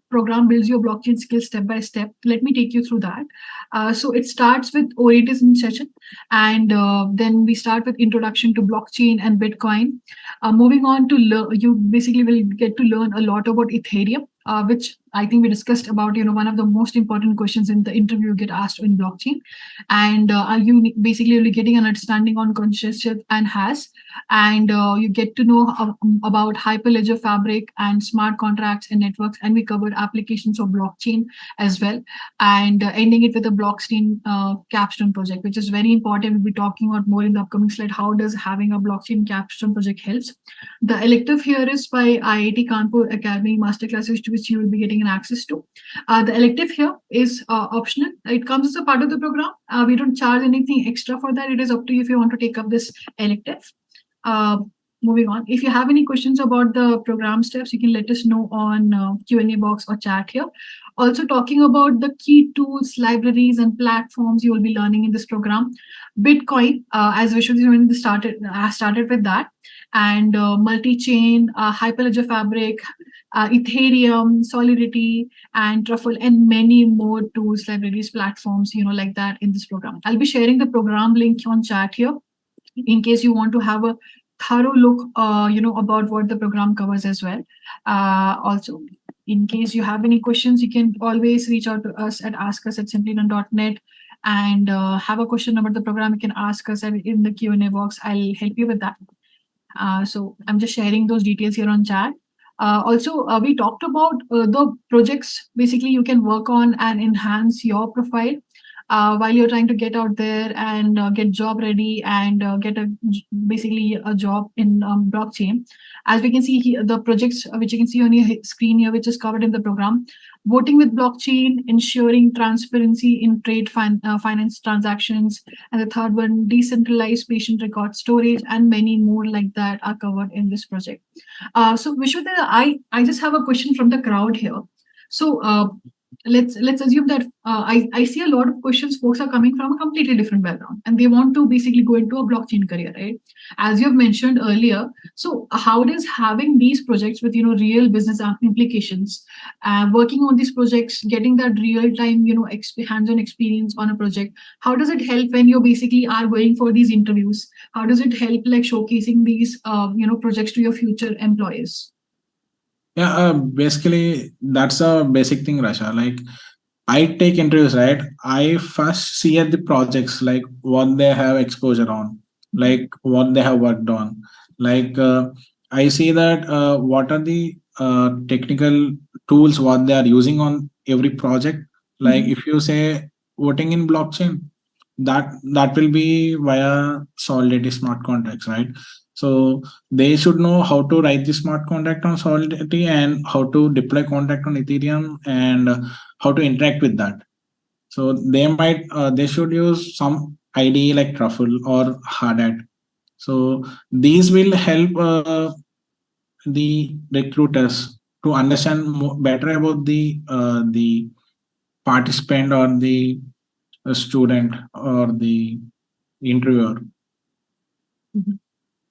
program builds your blockchain skills step by step. Let me take you through that. So it starts with orientation session, and then we start with introduction to blockchain and Bitcoin. Moving on to you basically will get to learn a lot about Ethereum, which I think we discussed about, one of the most important questions in the interview get asked in blockchain. And you basically will be getting an understanding on consensus and hash, and you get to know about Hyperledger Fabric and smart contracts and networks. And we covered applications of blockchain as well, and ending it with a blockchain capstone project, which is very important. We'll be talking about more in the upcoming slide. How does having a blockchain capstone project helps? The elective here is by IIT Kanpur Academy Masterclass, which you will be getting an access to. The elective here is optional. It comes as a part of the program. We don't charge anything extra for that. It is up to you if you want to take up this elective. Moving on, if you have any questions about the program steps, you can let us know on Q&A box or chat here. Also talking about the key tools, libraries, and platforms you will be learning in this program. Bitcoin, as Vishwadev started with that, and multi-chain, Hyperledger Fabric, Ethereum, Solidity, and Truffle, and many more tools, libraries, platforms, like that in this program. I'll be sharing the program link on chat here in case you want to have a thorough look, about what the program covers as well. Also, in case you have any questions, you can always reach out to us at askus@simplylearn.net, and have a question about the program, you can ask us in the Q&A box. I'll help you with that. So I'm just sharing those details here on chat. Also, we talked about the projects basically you can work on and enhance your profile while you're trying to get out there and get job ready and get basically a job in blockchain. As we can see here, the projects which you can see on your screen here, which is covered in the program: voting with blockchain, ensuring transparency in trade finance transactions, and the third one, decentralized patient record storage, and many more like that are covered in this project. So Vishwadeva, I just have a question from the crowd here. So let's assume that I see a lot of questions. Folks are coming from a completely different background and they want to basically go into a blockchain career, right? As you've mentioned earlier. So how does having these projects with real business implications, working on these projects, getting that real time hands-on experience on a project, how does it help when you basically are going for these interviews? How does it help like showcasing these projects to your future employers? Yeah, basically that's a basic thing, Rasha. Like I take interviews, right? I first see at the projects, like what they have exposure on, like what they have worked on. Like I see that what are the technical tools what they are using on every project. Like if you say voting in blockchain, that will be via Solidity smart contracts, right? So they should know how to write the smart contract on Solidity and how to deploy contract on Ethereum and how to interact with that. So they should use some IDE like Truffle or Hardhat. So these will help the recruiters to understand better about the participant or the student or the interviewer.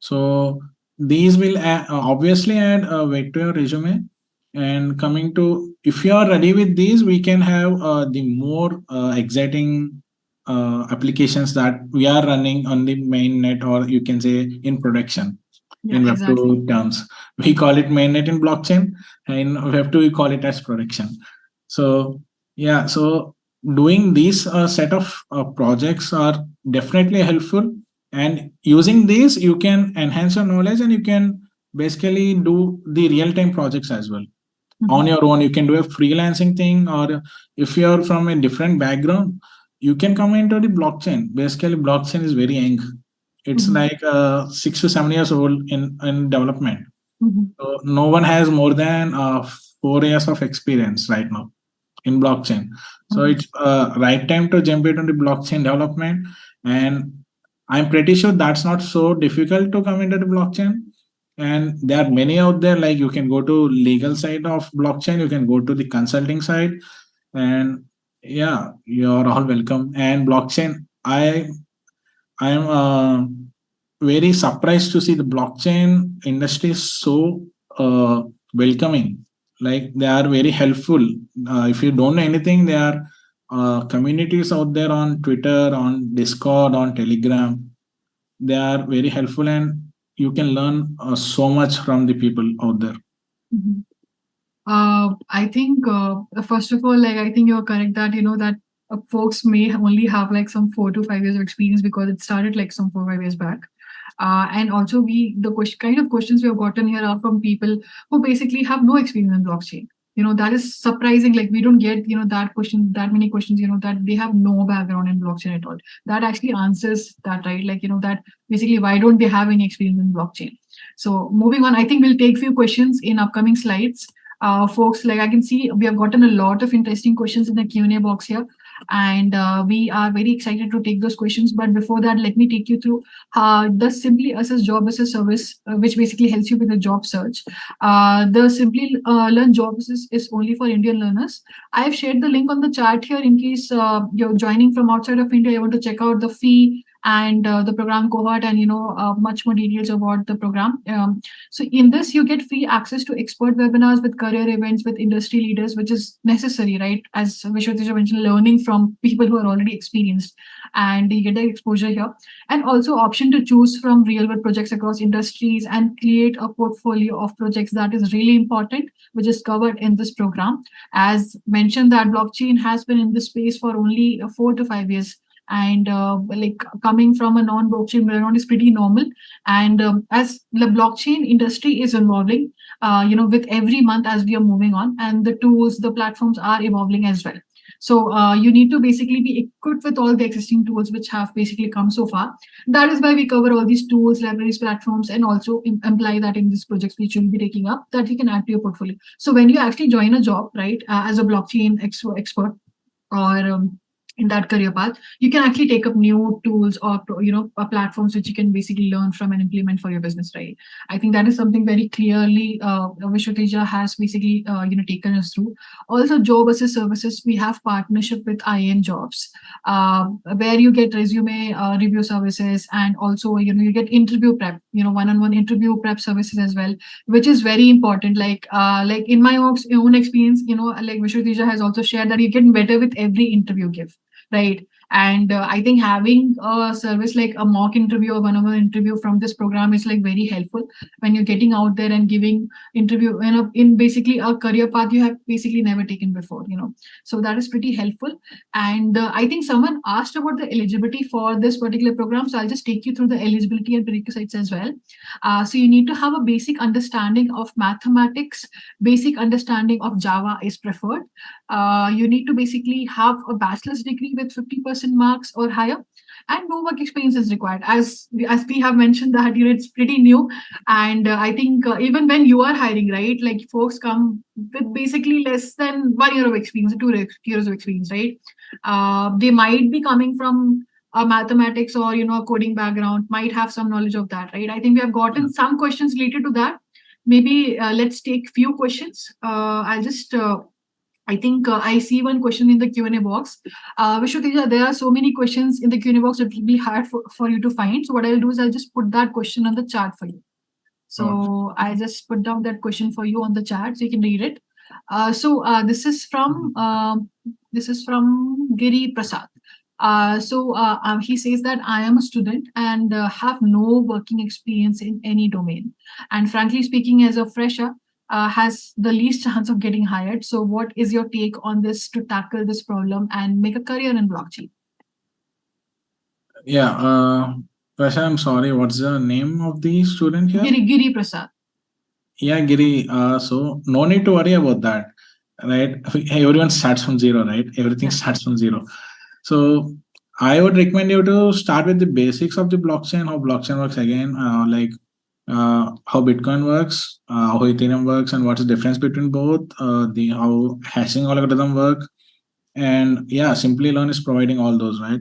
So these will obviously add a weight to your resume. And coming to, if you are ready with these, we can have the more exciting applications that we are running on the mainnet, or you can say in production. In Web2 terms, we call it mainnet in blockchain, and in Web2 we call it as production. So yeah, so doing these set of projects are definitely helpful, and using these you can enhance your knowledge, and you can basically do the real-time projects as well. On your own. You can do a freelancing thing, or if you're from a different background, you can come into the blockchain. Basically, blockchain is very young. It's like 6 to 7 years old in development. So no one has more than 4 years of experience right now in blockchain. So it's right time to jump into the blockchain development. And I'm pretty sure that's not so difficult to come into the blockchain. And there are many out there, like you can go to legal side of blockchain, you can go to the consulting side, and yeah, you're all welcome. And blockchain, I am very surprised to see the blockchain industry is so welcoming. Like they are very helpful. If you don't know anything, there are communities out there on Twitter, on Discord, on Telegram. They are very helpful, and you can learn so much from the people out there. I think first of all, like I think you're correct that that folks may only have like some 4 to 5 years of experience because it started like some 4 or 5 years back. And also kind of questions we have gotten here are from people who basically have no experience in blockchain. That is surprising. Like we don't get that many questions, that they have no background in blockchain at all. That actually answers that, right? Like that basically why don't they have any experience in blockchain? So moving on, I think we'll take few questions in upcoming slides. Folks, like I can see we have gotten a lot of interesting questions in the Q&A box here, and we are very excited to take those questions. But before that, let me take you through the Simply Assess Job Assess service, which basically helps you with the job search. The Simplylearn Job Assess is only for Indian learners. I have shared the link on the chat here in case you're joining from outside of India. You want to check out the fee and the program cohort, and much more details about the program. So in this, you get free access to expert webinars with career events with industry leaders, which is necessary, right? As Vishwatija mentioned, learning from people who are already experienced, and you get the exposure here. And also option to choose from real world projects across industries and create a portfolio of projects. That is really important, which is covered in this program. As mentioned, that blockchain has been in this space for only 4 to 5 years. And like coming from a non-blockchain background is pretty normal. And as the blockchain industry is evolving, with every month as we are moving on, and the tools, the platforms are evolving as well. So you need to basically be equipped with all the existing tools which have basically come so far. That is why we cover all these tools, libraries, platforms, and also imply that in these projects which you'll be taking up, that you can add to your portfolio. So when you actually join a job, right, as a blockchain expert or in that career path, you can actually take up new tools or platforms which you can basically learn from and implement for your business, right? I think that is something very clearly Vishwatija has basically taken us through. Also, job assist services, we have partnership with IIM Jobs, where you get resume review services, and also you get interview prep, one-on-one interview prep services as well, which is very important. Like in my own experience, like Vishwatija has also shared that you get better with every interview give. Right. And I think having a service like a mock interview or one-on-one interview from this program is like very helpful when you're getting out there and giving interview in basically a career path you have basically never taken before, So that is pretty helpful. And I think someone asked about the eligibility for this particular program. So I'll just take you through the eligibility and prerequisites as well. So you need to have a basic understanding of mathematics, basic understanding of Java is preferred. You need to basically have a bachelor's degree with 50% marks or higher, and no work experience is required. As we have mentioned that it's pretty new, and I think even when you are hiring, right, like folks come with basically less than 1 year of experience, 2 years of experience, right? They might be coming from a mathematics or a coding background, might have some knowledge of that, right? I think we have gotten some questions related to that. Maybe let's take few questions. I'll just I think I see one question in the Q&A box. Vishwateja, there are so many questions in the Q&A box, it will be hard for you to find. So what I'll do is I'll just put that question on the chat for you. So I just put down that question for you on the chat so you can read it. This is from Giri Prasad. He says that I am a student and have no working experience in any domain. And frankly speaking, as a fresher, has the least chance of getting hired. So what is your take on this to tackle this problem and make a career in blockchain? Yeah, Rasha, I'm sorry, what's the name of the student here? Giri Prasad. Yeah, Giri. So no need to worry about that, right? Everyone starts from zero, right? Everything starts from zero. So I would recommend you to start with the basics of the blockchain, how blockchain works again, how Bitcoin works, how Ethereum works, and what's the difference between both, how hashing algorithm work, and yeah, Simplylearn is providing all those, right?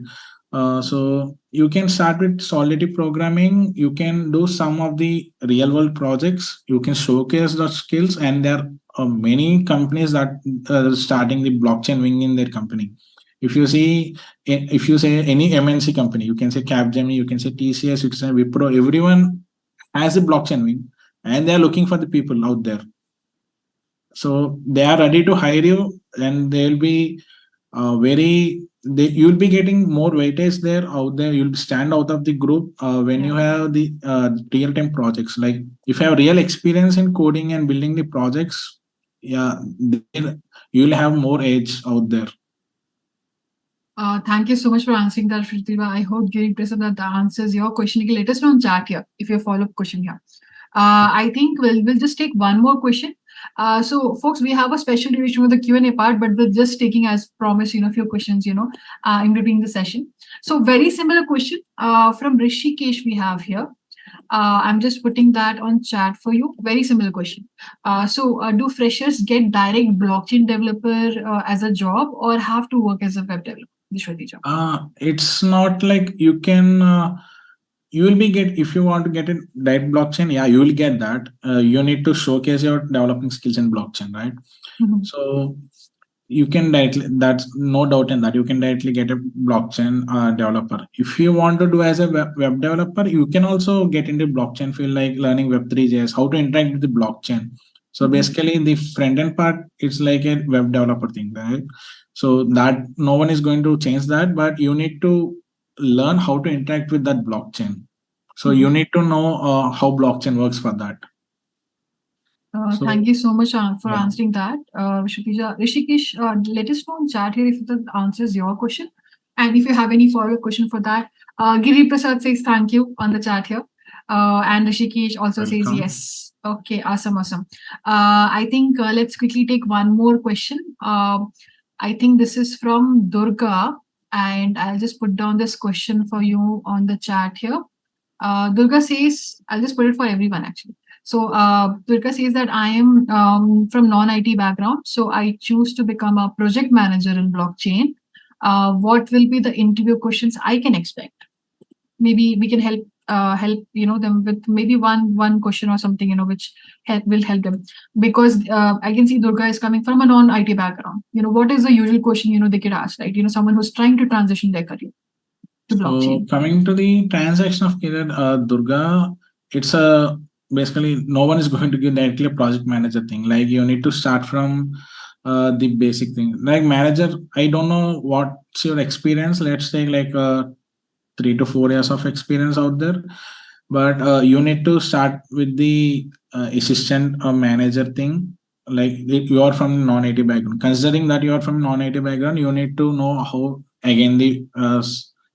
So you can start with Solidity programming. You can do some of the real world projects. You can showcase the skills, and there are many companies that are starting the blockchain wing in their company. If you say any MNC company, you can say Capgemini, you can say TCS, you can say Wipro, everyone has a blockchain wing, and they are looking for the people out there. So they are ready to hire you, and they'll be you'll be getting more weightage there out there. You'll stand out of the group when you have the real-time projects. Like if you have real experience in coding and building the projects, you'll have more edge out there. Thank you so much for answering that, Shrutiva. I hope Giri Prasad that answers your question. You can let us know on chat here if you have a follow-up question here. I think we'll just take one more question. So folks, we have a special division with the Q&A part, but we're just taking, as promised, a few questions, in between the session. So very similar question from Rishikesh we have here. I'm just putting that on chat for you. Very similar question. Do freshers get direct blockchain developer as a job or have to work as a web developer? It's not like you can you will be if you want to get a direct blockchain, yeah, you will get that. You need to showcase your developing skills in blockchain, right? So you can directly, that's no doubt in that, you can directly get a blockchain developer. If you want to do as a web developer, you can also get into blockchain field, like learning Web3.js, how to interact with the blockchain. So basically the front end part, it's like a web developer thing, right? So that no one is going to change that, but you need to learn how to interact with that blockchain. So you need to know how blockchain works for that. Thank you so much for answering that, Rishikesh. Let us know in chat here if that answers your question, and if you have any follow-up question for that. Giri Prasad says thank you on the chat here, and Rishikesh also says yes. Okay, awesome. I think let's quickly take one more question. I think this is from Durga, and I'll just put down this question for you on the chat here. Durga says, I'll just put it for everyone actually. So Durga says that I am from non-IT background, so I choose to become a project manager in blockchain. What will be the interview questions I can expect? Maybe we can help them with maybe one question or something, which will help them, because I can see Durga is coming from a non-IT background. What is the usual question they could ask, right? Someone who's trying to transition their career to blockchain. So coming to the transaction of career, Durga, it's basically no one is going to give directly a project manager thing. Like you need to start from the basic thing. Like manager, I don't know what's your experience. Let's take like 3 to 4 years of experience out there, but you need to start with the assistant manager thing. Like you are from non-IT background. Considering that you are from non-IT background, you need to know how, again, the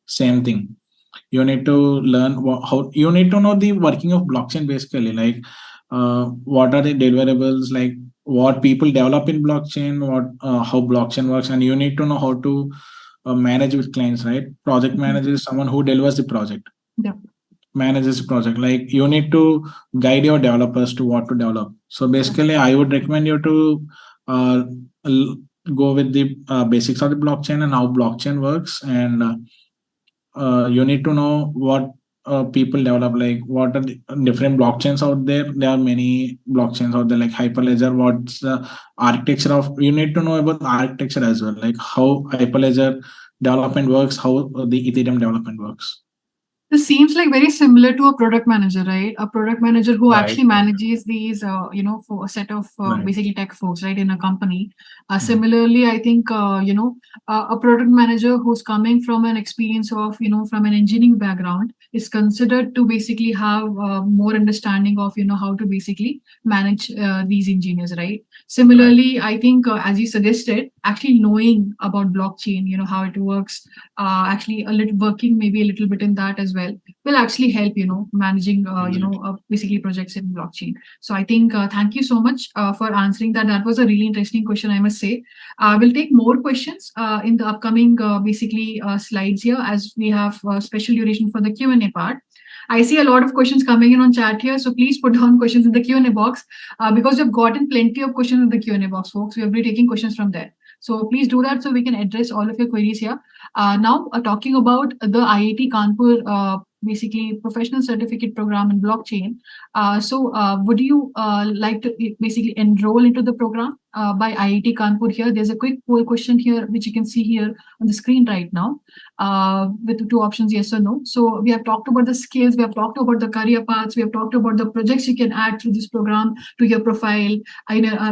same thing. You need to learn how, you need to know the working of blockchain, basically, like what are the deliverables, like what people develop in blockchain, how blockchain works, and you need to know how to manage with clients, right? Project manager is someone who delivers the project. Manages the project. Like you need to guide your developers to what to develop. So basically, I would recommend you to go with the basics of the blockchain and how blockchain works, and you need to know what people develop? Like, what are the different blockchains out there? There are many blockchains out there, like Hyperledger. What's the architecture of? You need to know about the architecture as well, like how Hyperledger development works, how the Ethereum development works. This seems like very similar to a product manager, right? A product manager who Right. actually manages these, for a set of Right. basically tech folks, right, in a company. Similarly, I think, a product manager who's coming from an experience of, from an engineering background is considered to basically have more understanding of, how to basically manage these engineers, right? Similarly, I think, as you suggested, actually knowing about blockchain, how it works, actually a little working maybe a little bit in that as well will actually help managing basically projects in blockchain. So I think thank you so much for answering that was a really interesting question, I must say. We'll take more questions in the upcoming slides here, as we have special duration for the Q&A part. I see a lot of questions coming in on chat here, so please put down questions in the Q&A box because we've gotten plenty of questions in the Q&A box, folks. We'll be taking questions from there. So please do that so we can address all of your queries here. Now, talking about the IIT Kanpur basically professional certificate program in blockchain. Would you like to basically enroll into the program by IIT Kanpur here? There's a quick poll question here, which you can see here on the screen right now with the two options, yes or no. So we have talked about the skills, we have talked about the career paths, we have talked about the projects you can add through this program to your profile,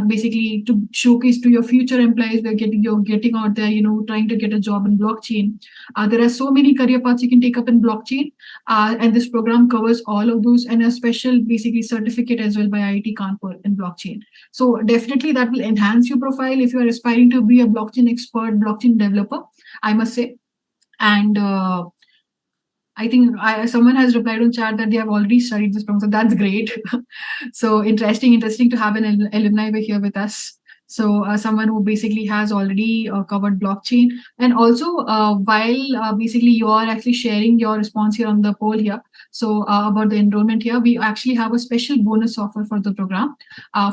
basically to showcase to your future employees, you're getting out there, trying to get a job in blockchain. There are so many career paths you can take up in blockchain. And this program covers all of those, and a special basically certificate as well by IIT Kanpur in blockchain. So definitely that will enhance your profile if you are aspiring to be a blockchain expert, blockchain developer, I must say. And I think someone has replied on chat that they have already studied this program, so that's great. So interesting to have an alumni here with us. So someone who basically has already covered blockchain. And also while basically you are actually sharing your response here on the poll here, so about the enrollment here, we actually have a special bonus offer for the program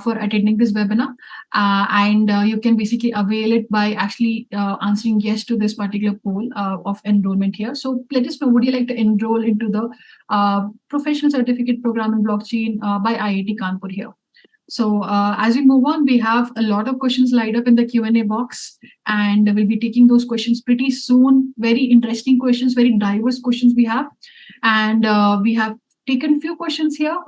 for attending this webinar. And you can basically avail it by actually answering yes to this particular poll of enrollment here. So let us know, would you like to enroll into the professional certificate program in blockchain by IIT Kanpur here? So as we move on, we have a lot of questions lined up in the Q&A box, and we'll be taking those questions pretty soon. Very interesting questions, very diverse questions we have. And we have taken few questions here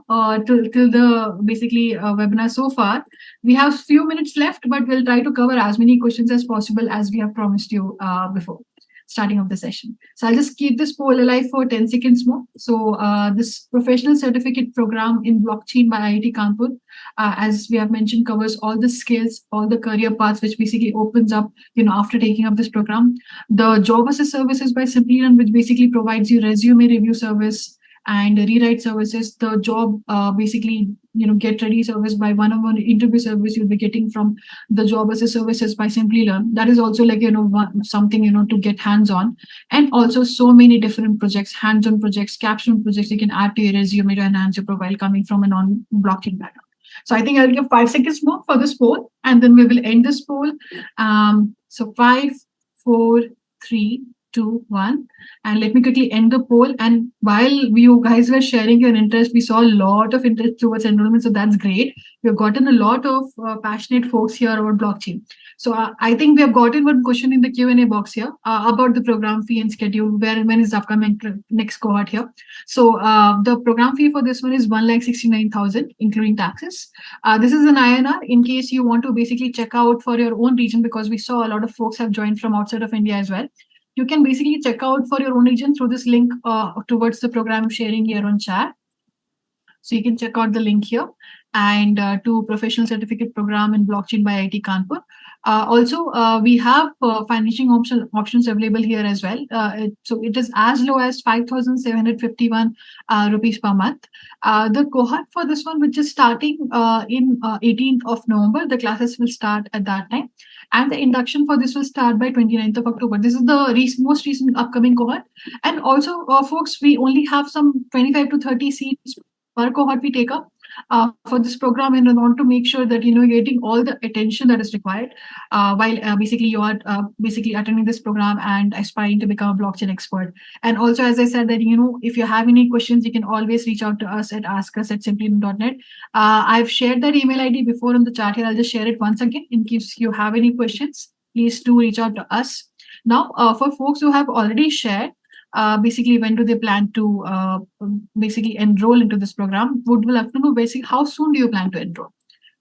till the basically webinar so far. We have few minutes left, but we'll try to cover as many questions as possible as we have promised you before starting of the session. So I'll just keep this poll alive for 10 seconds more. So this professional certificate program in blockchain by IIT Kanpur, as we have mentioned, covers all the skills, all the career paths, which basically opens up, after taking up this program. The job assist services by Simplylearn, which basically provides you resume review service and rewrite services. The job basically, get ready service by one-on-one interview service you'll be getting from the job assist services by Simplylearn. That is also like, something, to get hands-on. And also so many different projects, hands-on projects, capstone projects you can add to your resume to enhance your profile coming from a non-blockchain background. So I think I'll give 5 seconds more for this poll, and then we will end this poll. So 5, 4, 3, 2, 1, and let me quickly end the poll. And while you guys were sharing your interest, we saw a lot of interest towards enrollment, so that's great. We've gotten a lot of passionate folks here about blockchain. So I think we have gotten one question in the Q&A box here about the program fee and schedule, when is the upcoming next cohort here. So the program fee for this one is 1,69,000 including taxes. This is an INR in case you want to basically check out for your own region, because we saw a lot of folks have joined from outside of India as well. You can basically check out for your own region through this link towards the program sharing here on chat. So you can check out the link here, and to professional certificate program in blockchain by IIT Kanpur. Also, we have financing options available here as well. So it is as low as 5,751 rupees per month. The cohort for this one, which is starting in 18th of November, the classes will start at that time. And the induction for this will start by 29th of October. This is the most recent upcoming cohort. And also, folks, we only have some 25 to 30 seats per cohort we take up. for this program, and I want to make sure that you're getting all the attention that is required while basically you are basically attending this program and aspiring to become a blockchain expert. And also, as I said, that if you have any questions, you can always reach out to us at askus@simplylearn.net. I've shared that email ID before on the chat here. I'll just share it once again in case you have any questions. Please do reach out to us. Now, for folks who have already shared, basically when do they plan to basically enroll into this program, would love to know basically how soon do you plan to enroll.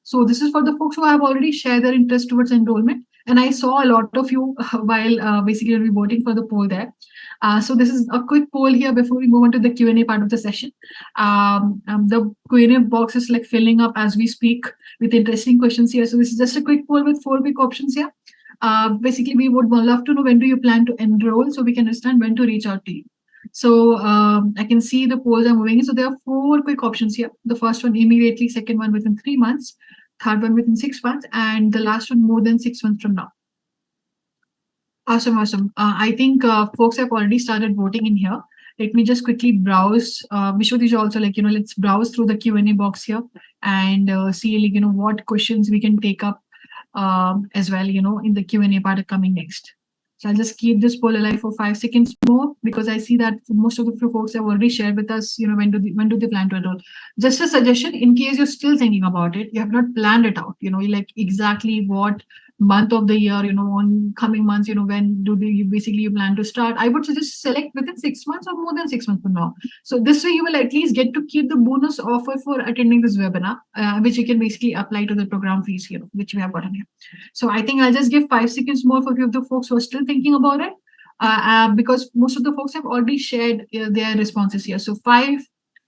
So this is for the folks who have already shared their interest towards enrollment, and I saw a lot of you while basically we'll be voting for the poll there. So this is a quick poll here before we move on to the Q&A part of the session. The Q&A box is like filling up as we speak with interesting questions here. So this is just a quick poll with 4 quick options here. Basically, we would love to know when do you plan to enroll so we can understand when to reach out to you. So I can see the polls are moving in. So there are 4 quick options here. The first one immediately, second one within 3 months, third one within 6 months, and the last one more than 6 months from now. Awesome. I think folks have already started voting in here. Let me just quickly browse. Vishwadij also let's browse through the Q&A box here and see what questions we can take up as well, in the Q&A part coming next. So I'll just keep this poll alive for 5 seconds more because I see that most of the folks have already shared with us, when do they plan to enroll. Just a suggestion, in case you're still thinking about it, you have not planned it out, like exactly what month of the year, on coming months, when do you basically you plan to start. I would suggest select within 6 months or more than 6 months from now. So this way you will at least get to keep the bonus offer for attending this webinar, which you can basically apply to the program fees here, which we have gotten here. So I think I'll just give 5 seconds more for a few of the folks who are still thinking about it, because most of the folks have already shared their responses here. So 5,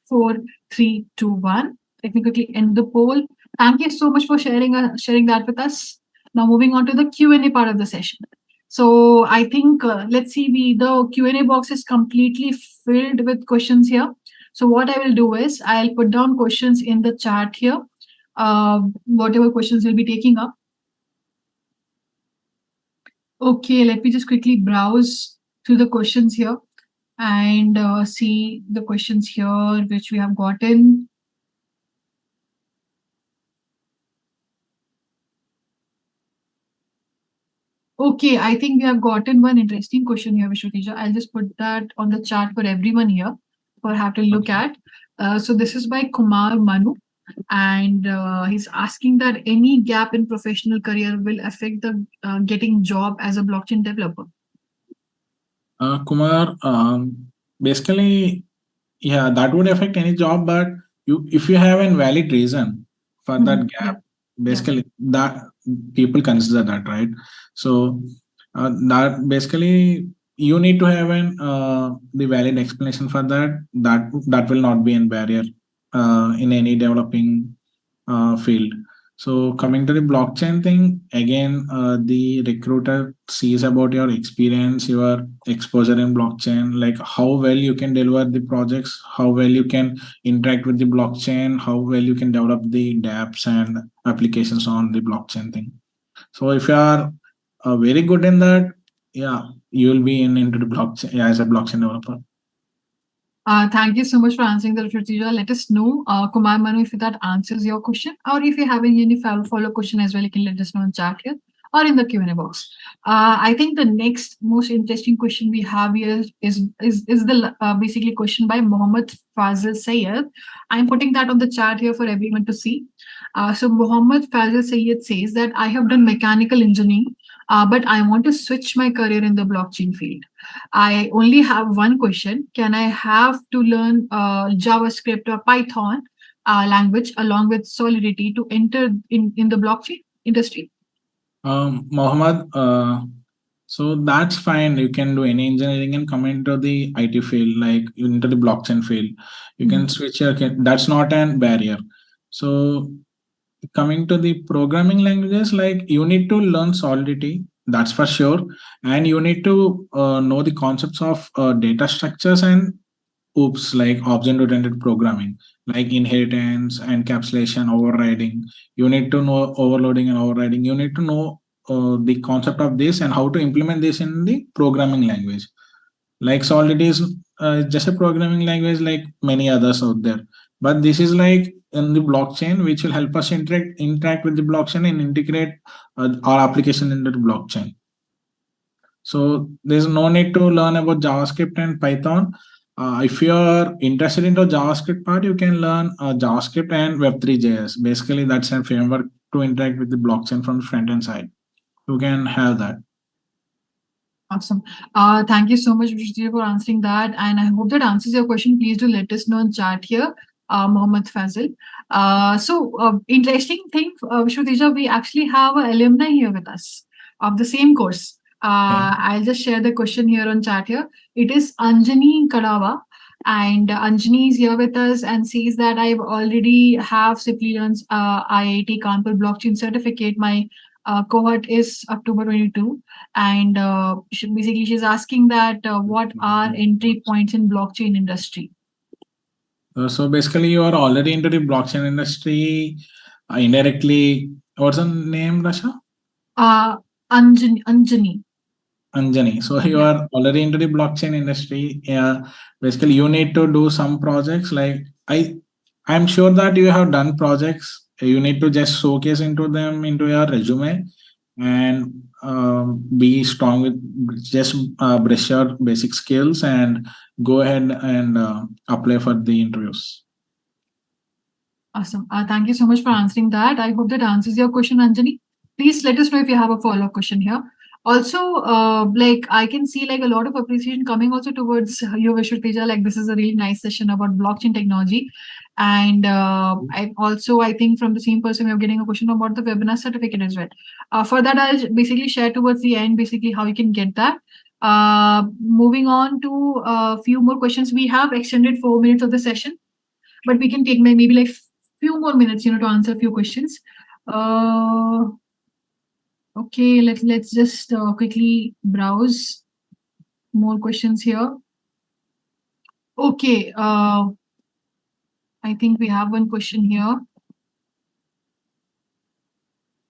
4, 3, 2, 1. Let me quickly end the poll. Thank you so much for sharing that with us. Now moving on to the Q&A part of the session. So I think, let's see, the Q&A box is completely filled with questions here. So what I will do is I'll put down questions in the chat here, whatever questions we'll be taking up. Okay, let me just quickly browse through the questions here and see the questions here which we have gotten. Okay, I think we have gotten one interesting question here, Vishwatija. I'll just put that on the chat for everyone here for have to look at. So this is by Kumar Manu, and he's asking that any gap in professional career will affect the getting job as a blockchain developer. Kumar, basically, yeah, that would affect any job, but if you have a valid reason for that gap, basically that people consider that, right? So that basically you need to have the valid explanation for that. That will not be a barrier in any developing field. So coming to the blockchain thing, again, the recruiter sees about your experience, your exposure in blockchain, like how well you can deliver the projects, how well you can interact with the blockchain, how well you can develop the dApps and applications on the blockchain thing. So if you are very good in that, yeah, you will be into the blockchain as a blockchain developer. Thank you so much for answering the Rutija. Let us know, Kumar Manu, if that answers your question, or if you're having any follow question as well, you can let us know in chat here or in the Q&A box. I think the next most interesting question we have here is the basically question by Mohammed Fazil Sayed. I'm putting that on the chat here for everyone to see. So Mohammed Fazil Sayed says that I have done mechanical engineering, but I want to switch my career in the blockchain field. I only have one question. Can I have to learn JavaScript or Python language along with Solidity to enter in the blockchain industry? Mohammed, so that's fine. You can do any engineering and come into the IT field, like into the blockchain field. You can switch your, that's not a barrier. So coming to the programming languages, like you need to learn Solidity, that's for sure, and you need to know the concepts of data structures and OOPs, like object-oriented programming, like inheritance, encapsulation, overriding. You need to know overloading and overriding. You need to know the concept of this and how to implement this in the programming language. Like Solidity is just a programming language like many others out there, but this is like in the blockchain, which will help us interact with the blockchain and integrate our application into the blockchain. So there's no need to learn about JavaScript and Python. If you're interested into JavaScript part, you can learn JavaScript and Web3.js. Basically, that's a framework to interact with the blockchain from the front-end side. You can have that. Awesome. Thank you so much, Vishnu, for answering that. And I hope that answers your question. Please do let us know in chat here, Mohammed Fazil. Interesting thing, Vishnu, we actually have an alumni here with us of the same course. I'll just share the question here on chat here. It is Anjani Kadawa. And Anjani is here with us and says that I already have Simplylearn's IIT Kanpur blockchain certificate. My cohort is October 22. And basically she's asking that what are entry points in blockchain industry? So basically you are already into the blockchain industry indirectly. What's the name, Rasha? Anjani. So you are already into the blockchain industry. Basically you need to do some projects. Like I'm sure that you have done projects. You need to just showcase into them into your resume and be strong with just brush your basic skills and go ahead and apply for the interviews. Awesome. Thank you so much for answering that. I hope that answers your question, Anjani. Please let us know if you have a follow-up question here. Also, like I can see like a lot of appreciation coming also towards you, Vishwateja. Like this is a really nice session about blockchain technology. And I think from the same person, we're getting a question about the webinar certificate as well. For that, I'll basically share towards the end, basically how you can get that. Moving on to a few more questions. We have extended 4 minutes of the session, but we can take maybe like few more minutes, to answer a few questions. Okay, let's just quickly browse more questions here. Okay, I think we have one question here.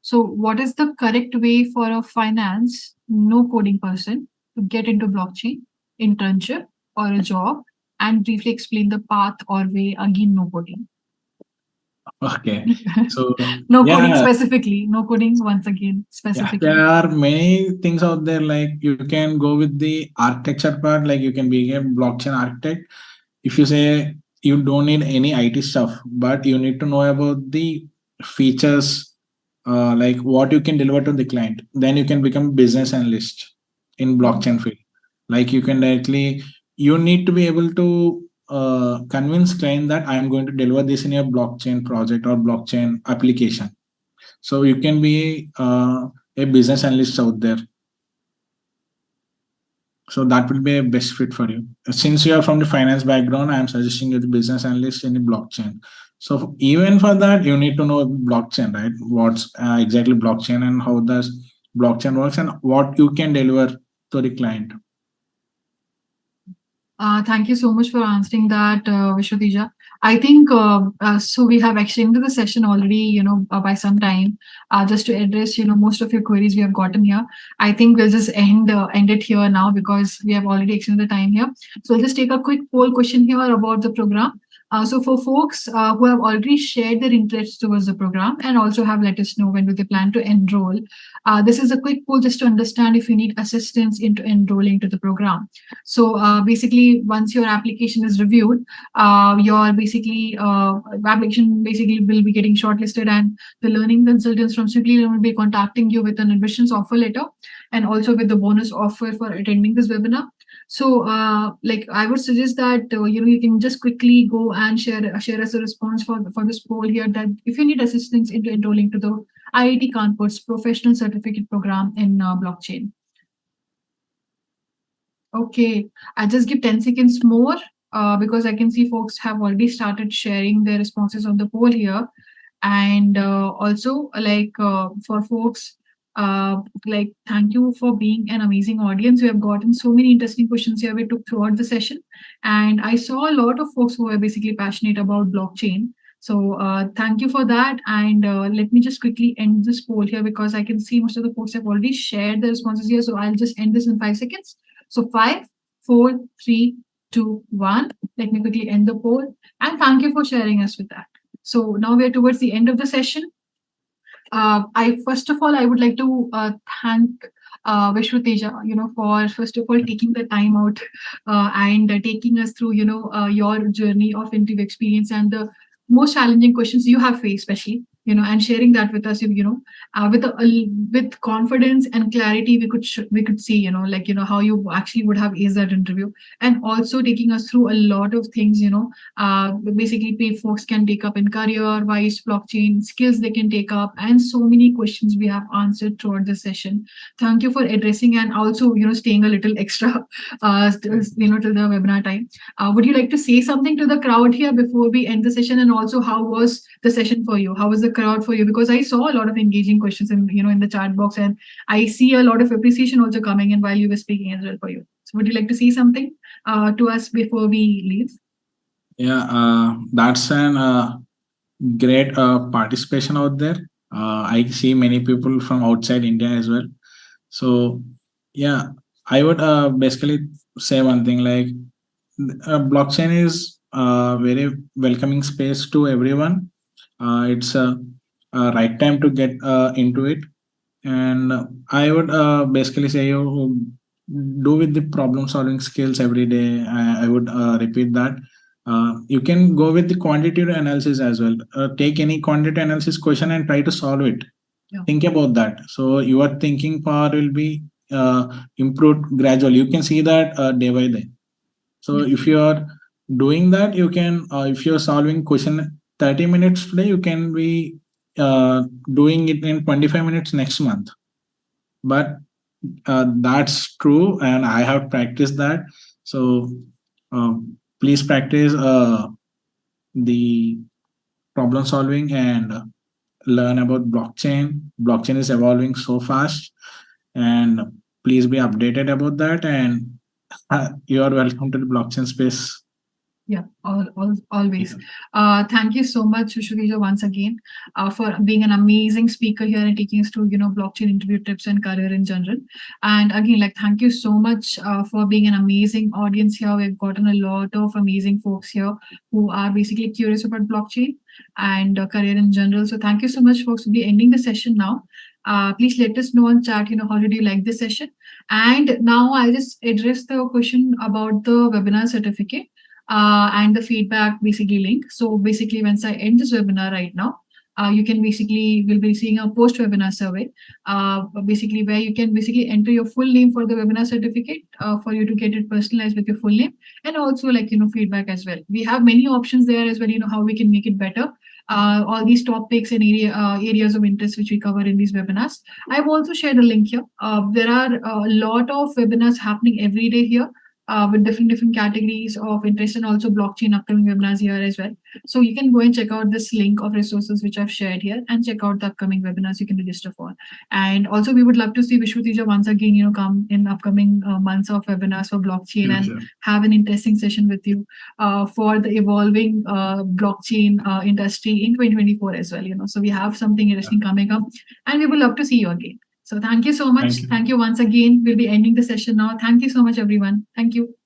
So what is the correct way for a finance, no coding person to get into blockchain, internship or a job, and briefly explain the path or way, again, no coding? Okay, so no coding specifically, no coding once again specifically. There are many things out there. Like you can go with the architecture part, like you can be a blockchain architect. If you say you don't need any IT stuff, but you need to know about the features, like what you can deliver to the client, then you can become business analyst in blockchain field. Like you can you need to be able to convince client that I am going to deliver this in a blockchain project or blockchain application. So you can be a business analyst out there. So that will be a best fit for you. Since you are from the finance background, I am suggesting you the business analyst in the blockchain. So even for that, you need to know blockchain, right? What's exactly blockchain and how does blockchain works and what you can deliver to the client. Thank you so much for answering that, Vishwateja. I think so we have extended the session already, by some time, just to address, most of your queries we have gotten here. I think we'll just end it here now because we have already extended the time here. So I'll just take a quick poll question here about the program. So for folks who have already shared their interest towards the program and also have let us know when do they plan to enroll, this is a quick poll just to understand if you need assistance into enrolling to the program. So basically, once your application is reviewed, your application basically will be getting shortlisted, and the learning consultants from Simplylearn will be contacting you with an admissions offer letter and also with the bonus offer for attending this webinar. So like I would suggest that you can just quickly go and share us a response for this poll here, that if you need assistance into enrolling to the IIT Kanpur's professional certificate program in blockchain. Okay, I'll just give 10 seconds more because I can see folks have already started sharing their responses on the poll here. And also like for folks, like thank you for being an amazing audience. We have gotten so many interesting questions here we took throughout the session, and I saw a lot of folks who are basically passionate about blockchain. So thank you for that. And let me just quickly end this poll here because I can see most of the folks have already shared the responses here. So I'll just end this in 5 seconds. So 5, 4, 3, 2, 1. Let me quickly end the poll, and thank you for sharing us with that. So now we are towards the end of the session. I first of all, I would like to thank Vishwateja, for first of all taking the time out and taking us through, your journey of interview experience and the most challenging questions you have faced, especially, and sharing that with us, with confidence and clarity, we could see, how you actually would have aced that interview, and also taking us through a lot of things, basically pay folks can take up in career wise, blockchain skills they can take up, and so many questions we have answered throughout the session. Thank you for addressing and also, staying a little extra, till the webinar time. Would you like to say something to the crowd here before we end the session? And also, how was the session for you? How was the crowd for you? Because I saw a lot of engaging questions in the chat box, and I see a lot of appreciation also coming in while you were speaking as well for you. So would you like to say something to us before we leave? Yeah, that's an great participation out there. I see many people from outside India as well. So yeah, I would basically say one thing, like blockchain is a very welcoming space to everyone. It's a right time to get into it, and I would basically say you do with the problem solving skills every day. I would repeat that. You can go with the quantitative analysis as well. Take any quantitative analysis question and try to solve it. Yeah. Think about that. So your thinking power will be improved gradually. You can see that day by day. So if you are doing that, you can, if you're solving question 30 minutes today, you can be doing it in 25 minutes next month. But that's true, and I have practiced that. So please practice the problem solving and learn about blockchain. Blockchain is evolving so fast, and please be updated about that. And you are welcome to the blockchain space. Yeah, always. Thank you so much, Vishwateja, once again, for being an amazing speaker here and taking us through, blockchain interview tips and career in general. And again, thank you so much for being an amazing audience here. We've gotten a lot of amazing folks here who are basically curious about blockchain and career in general. So thank you so much, folks. We'll be ending the session now. Please let us know on chat, how did you like this session? And now I'll just address the question about the webinar certificate. And the feedback basically link. So basically, once I end this webinar right now, you can will be seeing a post webinar survey, basically where you can basically enter your full name for the webinar certificate for you to get it personalized with your full name, and also feedback as well. We have many options there as well, how we can make it better. All these topics and areas of interest which we cover in these webinars. I've also shared a link here. There are a lot of webinars happening every day here. With different categories of interest, and also blockchain upcoming webinars here as well. So you can go and check out this link of resources which I've shared here, and check out the upcoming webinars you can register for. And also we would love to see Vishwateja once again, come in upcoming months of webinars for blockchain, and have an interesting session with you for the evolving blockchain industry in 2024 as well. So we have something interesting coming up, and we would love to see you again. So thank you so much. Thank you once again. We'll be ending the session now. Thank you so much, everyone. Thank you.